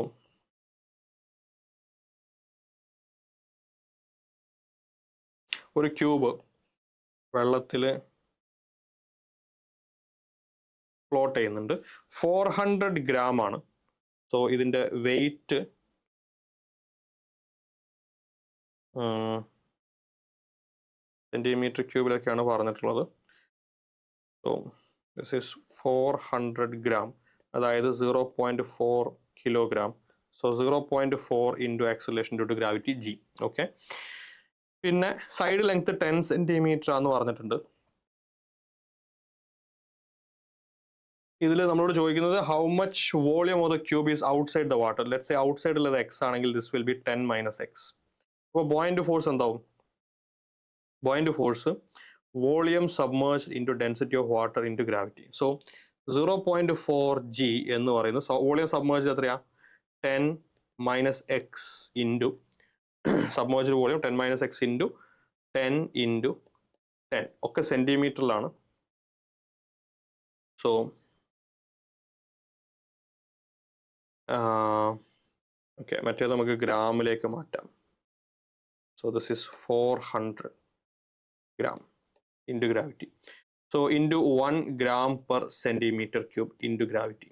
ഒരു cube വെള്ളത്തിൽ float ചെയ്യുന്നുണ്ട്. 400 gram ആണ്. So ഇതിന്റെ wait centimetre ക്യൂബിലൊക്കെയാണ് പറഞ്ഞിട്ടുള്ളത്. So this is 400 gram, അതായത് 0.4 kilogram. So 0.4 into acceleration due to gravity G. Okay. പിന്നെ side length 10 cm ആണെന്ന് പറഞ്ഞിട്ടുണ്ട്. ഇതിൽ നമ്മളോട് ചോദിക്കുന്നത് how much volume of the cube is outside the water. Let's say outside ഉള്ളത് X ആണെങ്കിൽ ദിസ് വിൽ ബി 10 - x. അപ്പോൾ ബോയിന്റ് ഫോഴ്സ് എന്താവും? Buoyant force volume submerged into density of water into gravity. So 0.4 g എന്ന് പറയുന്നത് volume submerged എത്രയാ? 10 - x into submerged volume 10 - x into 10 into 10 ഒക്കെ സെന്റിമീറ്ററിലാണ്. So okay, മറ്റേത് നമുക്ക് ഗ്രാമിലേക്ക് മാറ്റാം. So this is 400 gram into gravity. So into 1 gram per centimeter cube into gravity.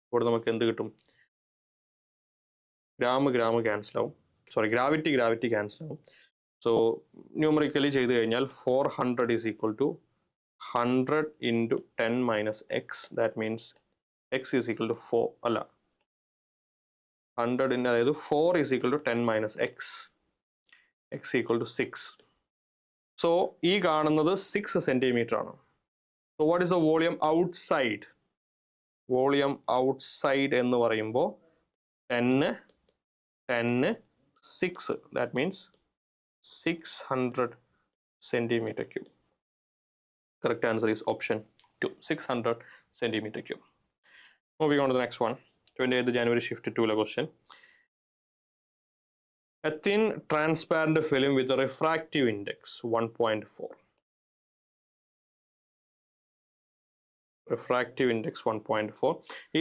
ഇവിടെ നമുക്ക് എന്ത് കിട്ടും? ഗ്രാം ക്യാൻസൽ ആവും. സോറി, ഗ്രാവിറ്റി ക്യാൻസൽ ആവും. സോ ന്യൂമറിക്കലി ചെയ്ത് കഴിഞ്ഞാൽ 400 is equal to 100 into 10 - x. That means x is equal to 4. അല്ല, 100 അതായത് 4 is equal to 10 - x. x equal to 6. So ഈ കാണുന്നത് 6 cm ആണ്. So what is the volume outside? Volume outside എന്ന് പറയുമ്പോൾ 10 6. That means 600 centimeter cube. Correct answer is option 2. 600 centimeter cube. Moving on to the next one. 28th January shift 2 question. A thin transparent film with a refractive index 1.4. Refractive index 1.4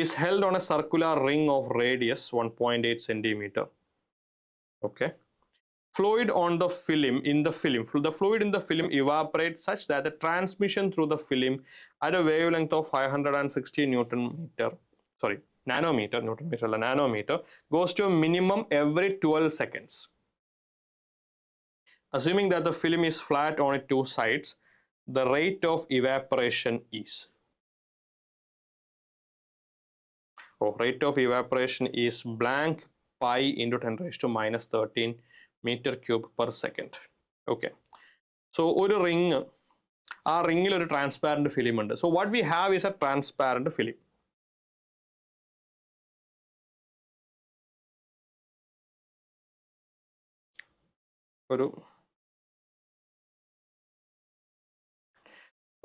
is held on a circular ring of radius 1.8 cm. Okay. Fluid on the film the fluid in the film evaporates such that the transmission through the film at a wavelength of 560 nanometer goes to a minimum every 12 seconds. Assuming that the film is flat on its two sides, the rate of evaporation is. Rate of evaporation is blank pi into 10⁻³ meter cube per second. Okay. So ഒരു ring, ആ റിങ്ങിൽ ഒരു transparent film ഉണ്ട്. So what we have is a transparent film.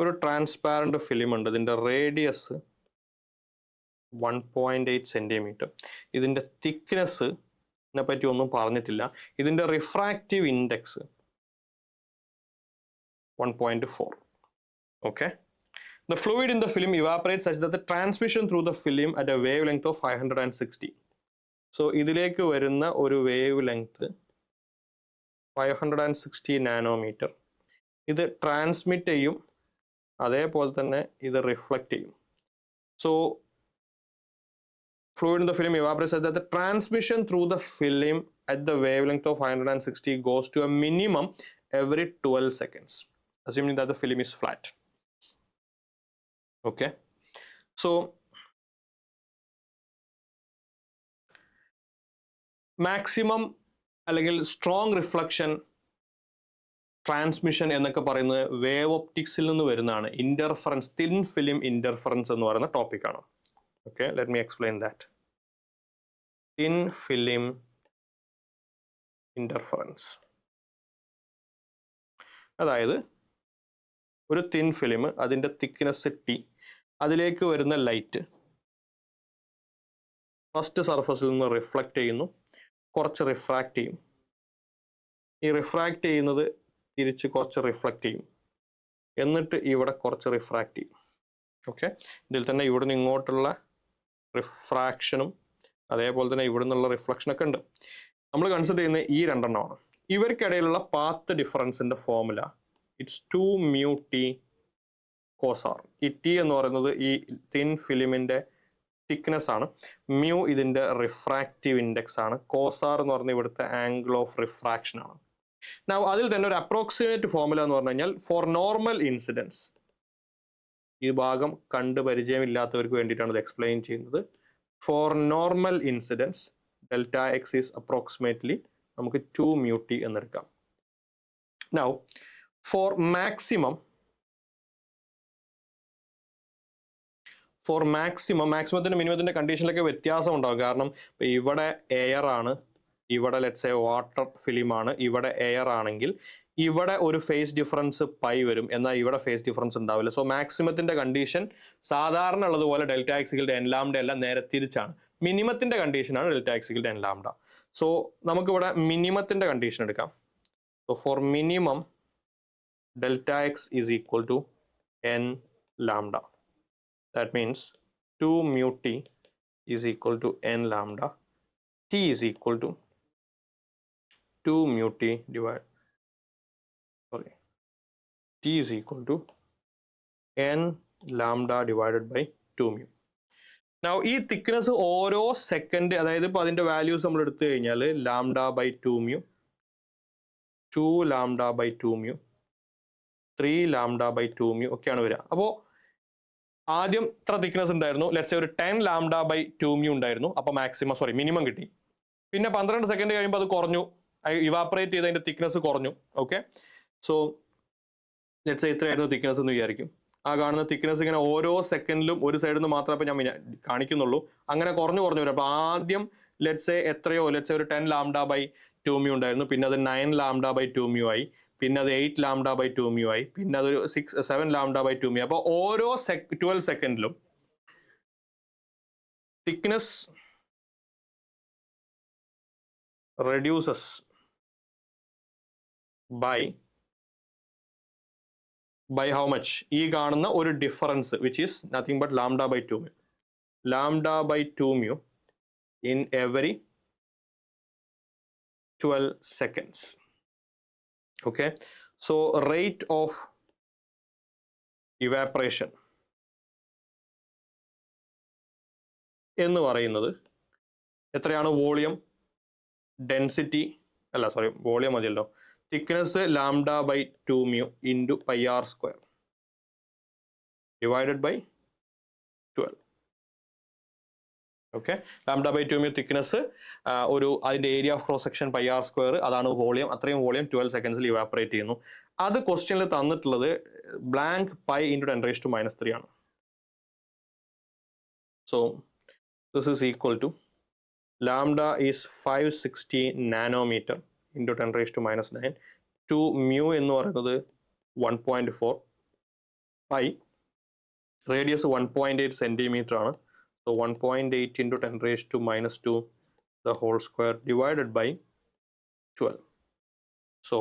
ഒരു transparent film ഉണ്ട്. ഇതിന്റെ radius 1.8 centimetre. ഇതിന്റെ thickness പറ്റി ഒന്നും പറഞ്ഞിട്ടില്ല. ഇതിന്റെ refractive index 1.4. Okay. The fluid in the film evaporates such that the transmission through the film at a wavelength of 560. So ഇതിലേക്ക് വരുന്ന ഒരു വേവ് ലെങ്ത് 560 നാനോമീറ്റർ. ഇത് ട്രാൻസ്മിറ്റ് ചെയ്യും, അതേപോലെ തന്നെ ഇത് റിഫ്ലക്റ്റ് ചെയ്യും. So fluid in the film evaporates such that the transmission through the film at the wavelength of 560 goes to a minimum every 12 seconds, assuming that the film is flat. Okay. So maximum അല്ലെങ്കിൽ strong reflection transmission എന്നൊക്കെ പറയുന്നത് wave ഒപ്റ്റിക്സിൽ നിന്ന് വരുന്നതാണ്. Interference, thin film interference എന്ന് പറയുന്ന ടോപ്പിക്കാണ്. Okay, let me explain that. Thin film interference. അതായത് ഒരു തിൻ ഫിലിം, അതിൻ്റെ തിക്നെസ് T, അതിലേക്ക് വരുന്ന ലൈറ്റ് ഫസ്റ്റ് സർഫസിൽ നിന്ന് റിഫ്ലക്റ്റ് ചെയ്യുന്നു, കുറച്ച് റിഫ്രാക്റ്റ് ചെയ്യും. ഈ റിഫ്രാക്റ്റ് ചെയ്യുന്നത് തിരിച്ച് കുറച്ച് റിഫ്ലക്റ്റ് ചെയ്യും, എന്നിട്ട് ഇവിടെ കുറച്ച് റിഫ്രാക്റ്റ് ചെയ്യും. ഓക്കെ. ഇതിൽ തന്നെ ഇവിടെ നിന്ന് ഇങ്ങോട്ടുള്ള റിഫ്രാക്ഷനും അതേപോലെ തന്നെ ഇവിടെ നിന്നുള്ള റിഫ്ലക്ഷനൊക്കെ ഉണ്ട്. നമ്മൾ കൺസിഡർ ചെയ്യുന്ന ഈ രണ്ടെണ്ണമാണ്. ഇവർക്കിടയിലുള്ള പാത്ത് ഡിഫറൻസിന്റെ ഫോർമുല ഇറ്റ്സ് 2μT കോസാർ. ഈ ടി എന്ന് പറയുന്നത് ഈ തിൻ ഫിലിമിന്റെ തിക്നെസ് ആണ്, മ്യൂ ഇതിന്റെ റിഫ്രാക്റ്റീവ് ഇൻഡെക്സ് ആണ്, കോസാർ എന്ന് പറഞ്ഞാൽ ഇവിടുത്തെ ആംഗിൾ ഓഫ് റിഫ്രാക്ഷൻ ആണ്. Now അതിൽ തന്നെ ഒരു അപ്രോക്സിമേറ്റ് ഫോർമുല എന്ന് പറഞ്ഞു കഴിഞ്ഞാൽ ഫോർ നോർമൽ ഇൻസിഡൻസ്, ഈ ഭാഗം കണ്ട് പരിചയമില്ലാത്തവർക്ക് വേണ്ടിയിട്ടാണ് ഇത് എക്സ്പ്ലെയിൻ ചെയ്യുന്നത്. For normal incidence delta X is approximately നമുക്ക് 2μT എന്നെടുക്കാം. നൗ ഫോർ മാക്സിമത്തിന്റെ മിനിമത്തിന്റെ കണ്ടീഷനിലൊക്കെ വ്യത്യാസം ഉണ്ടാകും. കാരണം ഇവിടെ എയർ ആണ്, ഇവിടെ ലെറ്റ്സ് എ വാട്ടർ ഫിലിമാണ്, ഇവിടെ എയർ ആണെങ്കിൽ ഇവിടെ ഒരു ഫേസ് ഡിഫറൻസ് പൈ വരും, എന്നാൽ ഇവിടെ ഫേസ് ഡിഫറൻസ് ഉണ്ടാവില്ല. സോ മാക്സിമത്തിന്റെ കണ്ടീഷൻ സാധാരണ ഉള്ളതുപോലെ ഡെൽറ്റ എക്സികളുടെ എൻ ലാംഡ എല്ലാം നേരെ തിരിച്ചാണ്. മിനിമത്തിന്റെ കണ്ടീഷനാണ് ഡെൽറ്റ എക്സികളുടെ എൻ ലാംഡ. സോ നമുക്കിവിടെ മിനിമത്തിന്റെ കണ്ടീഷൻ എടുക്കാം. So for minimum delta X is equal to N lambda. That means 2μT is equal to N lambda. T is equal to 2μT T is equal to n lambda divided by 2μ. Now ഈ thickness ഓരോ second, അതായത് ഇപ്പോൾ അതിൻ്റെ values നമ്മൾ എടുത്തു കഴിഞ്ഞാൽ lambda by 2μ, 2 lambda by 2μ, 3 lambda by 2μ ഒക്കെയാണ് വരിക. അപ്പോൾ ആദ്യം ഇത്ര തിക്നെസ് ഉണ്ടായിരുന്നു, ലെറ്റ്സ് സേ ഒരു 10 ലാംഡ ബൈ 2μ ഉണ്ടായിരുന്നു, അപ്പോൾ മിനിമം കിട്ടി. പിന്നെ 12 സെക്കൻഡ് കഴിയുമ്പോൾ അത് കുറഞ്ഞു, ഇവാപ്പറേറ്റ് ചെയ്ത് അതിൻ്റെ തിക്നെസ് കുറഞ്ഞു. ഓക്കെ. സോ ലെറ്റ്സ് സേ ഇത്രയായിരുന്നു തിക്നെസ് എന്ന് വിചാരിക്കും. ആ കാണുന്ന തിക്നെസ് ഇങ്ങനെ ഓരോ സെക്കൻഡിലും ഒരു സൈഡിൽ നിന്ന് മാത്രമേ ഞാൻ കാണിക്കുന്നുള്ളൂ, അങ്ങനെ കുറഞ്ഞു വരും. അപ്പോൾ ആദ്യം ലെറ്റ്സ് സേ ലെറ്റ്സ് സേ ഒരു 10 ലാംഡ ബൈ 2μ ഉണ്ടായിരുന്നു, പിന്നെ അത് 9 ലാംഡ ബൈ 2μ ആയി, പിന്നെ അത് 8 ലാംഡ ബൈ 2μ ആയി, പിന്നെ അതൊരു 7 ലാംഡ ബൈ 2μ. അപ്പോൾ ഓരോ 12 സെക്കൻഡിലും thickness reduces by how much? ഈ കാണുന്ന ഒരു difference which is nothing but lambda by 2μ. Lambda by 2μ in every 12 seconds. Okay. So rate of evaporation എന്ന് പറയുന്നത് എത്രയാണ്? വോളിയം ഡെൻസിറ്റി വോളിയം മതിയല്ലോ, thickness lambda by 2μ into πr² divided by 12. Okay, lambda by 2 mu thickness, ഒരു അതിൻ്റെ area of cross section pi R square, അതാണ് volume. അത്രയും volume 12 സെക്കൻഡ്സിൽ evaporate ചെയ്യുന്നു. അത് ക്വസ്റ്റ്യനിൽ തന്നിട്ടുള്ളത് ബ്ലാങ്ക് പൈ ഇൻറ്റു 10⁻³ ആണ്. So this is equal to lambda is 560 nanometre into 10⁻⁹. 2 mu എന്ന് പറയുന്നത് 1.4, പൈ റേഡിയസ് 1.8 സെൻറ്റിമീറ്റർ ആണ്. So 1.8 into 10⁻², the whole square divided by 12. So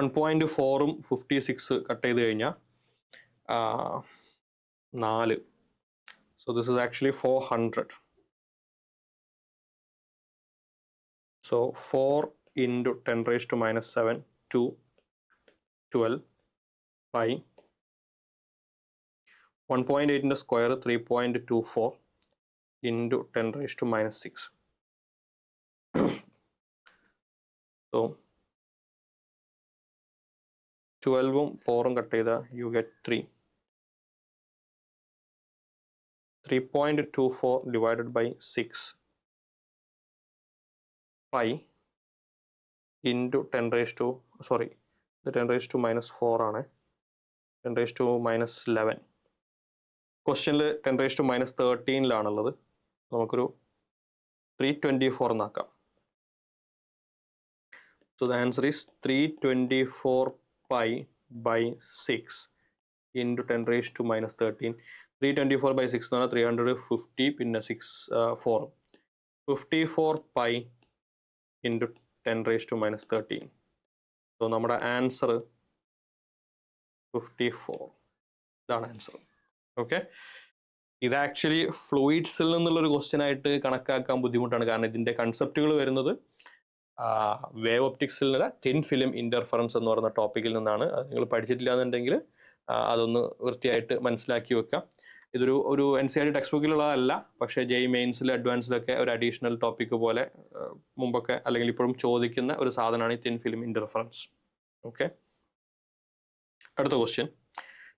1.4 56 cut ചെയ്ത് കഴിഞ്ഞാൽ 4. So this is actually 400. So 4 into 10⁻⁷ to 12 pi 1.8 into square 3.24 into 10⁻⁶. So 12 4 cut ചെയ്താ you get 3. 3.24 divided by 6 pi into 10⁻⁴ ആണ്, 10⁻⁻11. ക്വസ്റ്റ്യനിൽ 10⁻⁻13 നമുക്കൊരു 324 എന്നാക്കാം. So the answer is 324 pi by 6 into 10⁻⁻13. 324 by 6 എന്ന് പറഞ്ഞാൽ 350, പിന്നെ 6 4 54 pi into 10⁻⁻13. So നമ്മുടെ ആൻസർ 54. ഇതാണ് answer. Okay, ഇത് ആക്ച്വലി ഫ്ലൂയിഡ്സിൽ നിന്നുള്ളൊരു ക്വസ്റ്റ്യൻ ആയിട്ട് കണക്കാക്കാൻ ബുദ്ധിമുട്ടാണ്. കാരണം ഇതിൻ്റെ കൺസെപ്റ്റുകൾ വരുന്നത് വേവ് ഒപ്റ്റിക്സിൽ നിന്ന് തിൻ ഫിലിം ഇൻ്റർഫറൻസ് എന്ന് പറയുന്ന ടോപ്പിക്കിൽ നിന്നാണ്. അത് നിങ്ങൾ പഠിച്ചിട്ടില്ല എന്നുണ്ടെങ്കിൽ അതൊന്ന് വൃത്തിയായിട്ട് മനസ്സിലാക്കി വെക്കാം. ഇതൊരു NCERT ടെക്സ്റ്റ് ബുക്കിലുള്ളതല്ല, പക്ഷേ JEE മെയിൻസിൽ അഡ്വാൻസിലൊക്കെ ഒരു അഡീഷണൽ ടോപ്പിക്ക് പോലെ മുമ്പൊക്കെ അല്ലെങ്കിൽ ഇപ്പോഴും ചോദിക്കുന്ന ഒരു സാധനമാണ് ഈ തിൻ ഫിലിം ഇൻ്റർഫറൻസ്. ഓക്കെ, അടുത്ത ക്വസ്റ്റ്യൻ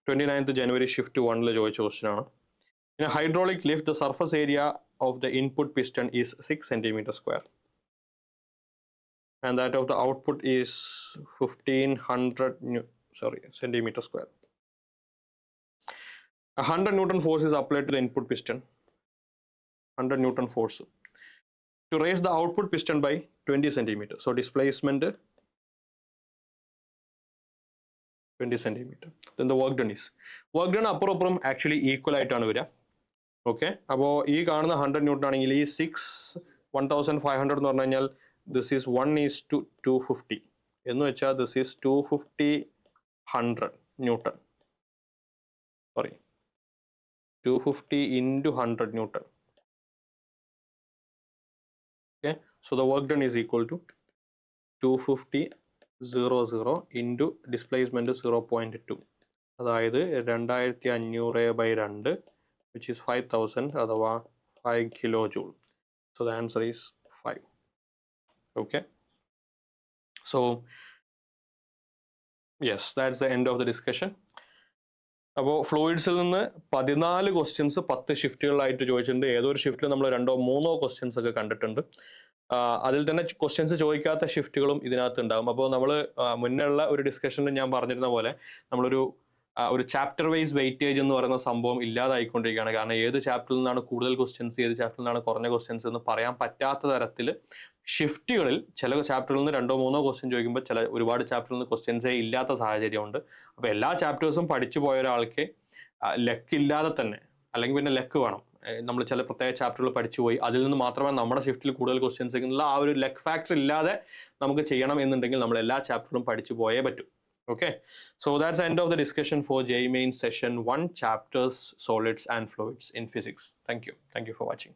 29th January ഷിഫ്റ്റ് 1 ചോദിച്ച ക്വസ്റ്റ്യൻ ആണ്. In a hydraulic lift, the surface area of the input piston is 6 cm², and that of the output is 1500 cm². A 100 Newton force is applied to the input piston. 100 Newton force to raise the output piston by 20 cm. So displacement 20 cm. Then the work done is അപ്പുറം actually equal ആയിട്ടാണ് വരിക. Okay, അപ്പോൾ ഈ കാണുന്ന 100 newton ആണെങ്കിൽ ഈ 1500 എന്ന് പറഞ്ഞു കഴിഞ്ഞാൽ ദിസ് ഈസ് 1:250 എന്ന് വെച്ചാൽ this is 250 100 newton. Sorry, 250 into 100 Newton. Okay, so the work done is equal to 250 0 into displacement 0.2. അതായത് 2500/2, which is 5000 അഥവാ 5 kilojoule. So the answer is 5. Okay, so yes, that's the end of the discussion. അപ്പോൾ ഫ്ലൂയിഡ്സിൽ നിന്ന് 14 questions 10 ഷിഫ്റ്റുകളായിട്ട് ചോദിച്ചിട്ടുണ്ട്. ഏതൊരു ഷിഫ്റ്റിൽ നമ്മൾ 2-3 questions ഒക്കെ കണ്ടിട്ടുണ്ട്. അതിൽ തന്നെ ക്വസ്റ്റ്യൻസ് ചോദിക്കാത്ത ഷിഫ്റ്റുകളും ഇതിനകത്ത് ഉണ്ടാകും. അപ്പോൾ നമ്മൾ മുന്നുള്ള ഒരു ഡിസ്കഷനിൽ ഞാൻ പറഞ്ഞിരുന്ന പോലെ നമ്മളൊരു ചാപ്റ്റർ വൈസ് വെയിറ്റേജ് എന്ന് പറയുന്ന സംഭവം ഇല്ലാതായിക്കൊണ്ടിരിക്കുകയാണ്. കാരണം ഏത് ചാപ്റ്ററിൽ നിന്നാണ് കൂടുതൽ ക്വസ്റ്റ്യൻസ്, ഏത് ചാപ്റ്ററിൽ നിന്നാണ് കുറഞ്ഞ ക്വസ്റ്റ്യൻസ് എന്ന് പറയാൻ പറ്റാത്ത തരത്തിൽ ഷിഫ്റ്റുകളിൽ ചില ചാപ്റ്ററിൽ നിന്ന് 2-3 ക്വസ്റ്റ്യൻ ചോദിക്കുമ്പോൾ ഒരുപാട് ചാപ്റ്ററിൽ നിന്ന് ക്വസ്റ്റ്യൻസേ ഇല്ലാത്ത സാഹചര്യമുണ്ട്. അപ്പോൾ എല്ലാ ചാപ്റ്റേഴ്സും പഠിച്ചു പോയ ഒരാൾക്ക് ലക്ക് ഇല്ലാതെ തന്നെ, അല്ലെങ്കിൽ പിന്നെ ലക്ക് വേണം, നമ്മൾ ചില പ്രത്യേക ചാപ്റ്ററുകൾ പഠിച്ചു പോയി അതിൽ നിന്ന് മാത്രമേ നമ്മുടെ ഷിഫ്റ്റിൽ കൂടുതൽ ക്വസ്റ്റ്യൻസ് എന്നുള്ള ആ ഒരു ലക്ക് ഫാക്ടർ ഇല്ലാതെ നമുക്ക് ചെയ്യണം എന്നുണ്ടെങ്കിൽ നമ്മൾ എല്ലാ ചാപ്റ്ററും പഠിച്ചു പോയേ പറ്റൂ. Okay, so that's the end of the discussion for JEE Mains Session 1, Chapters, Solids and Fluids in Physics. Thank you for watching.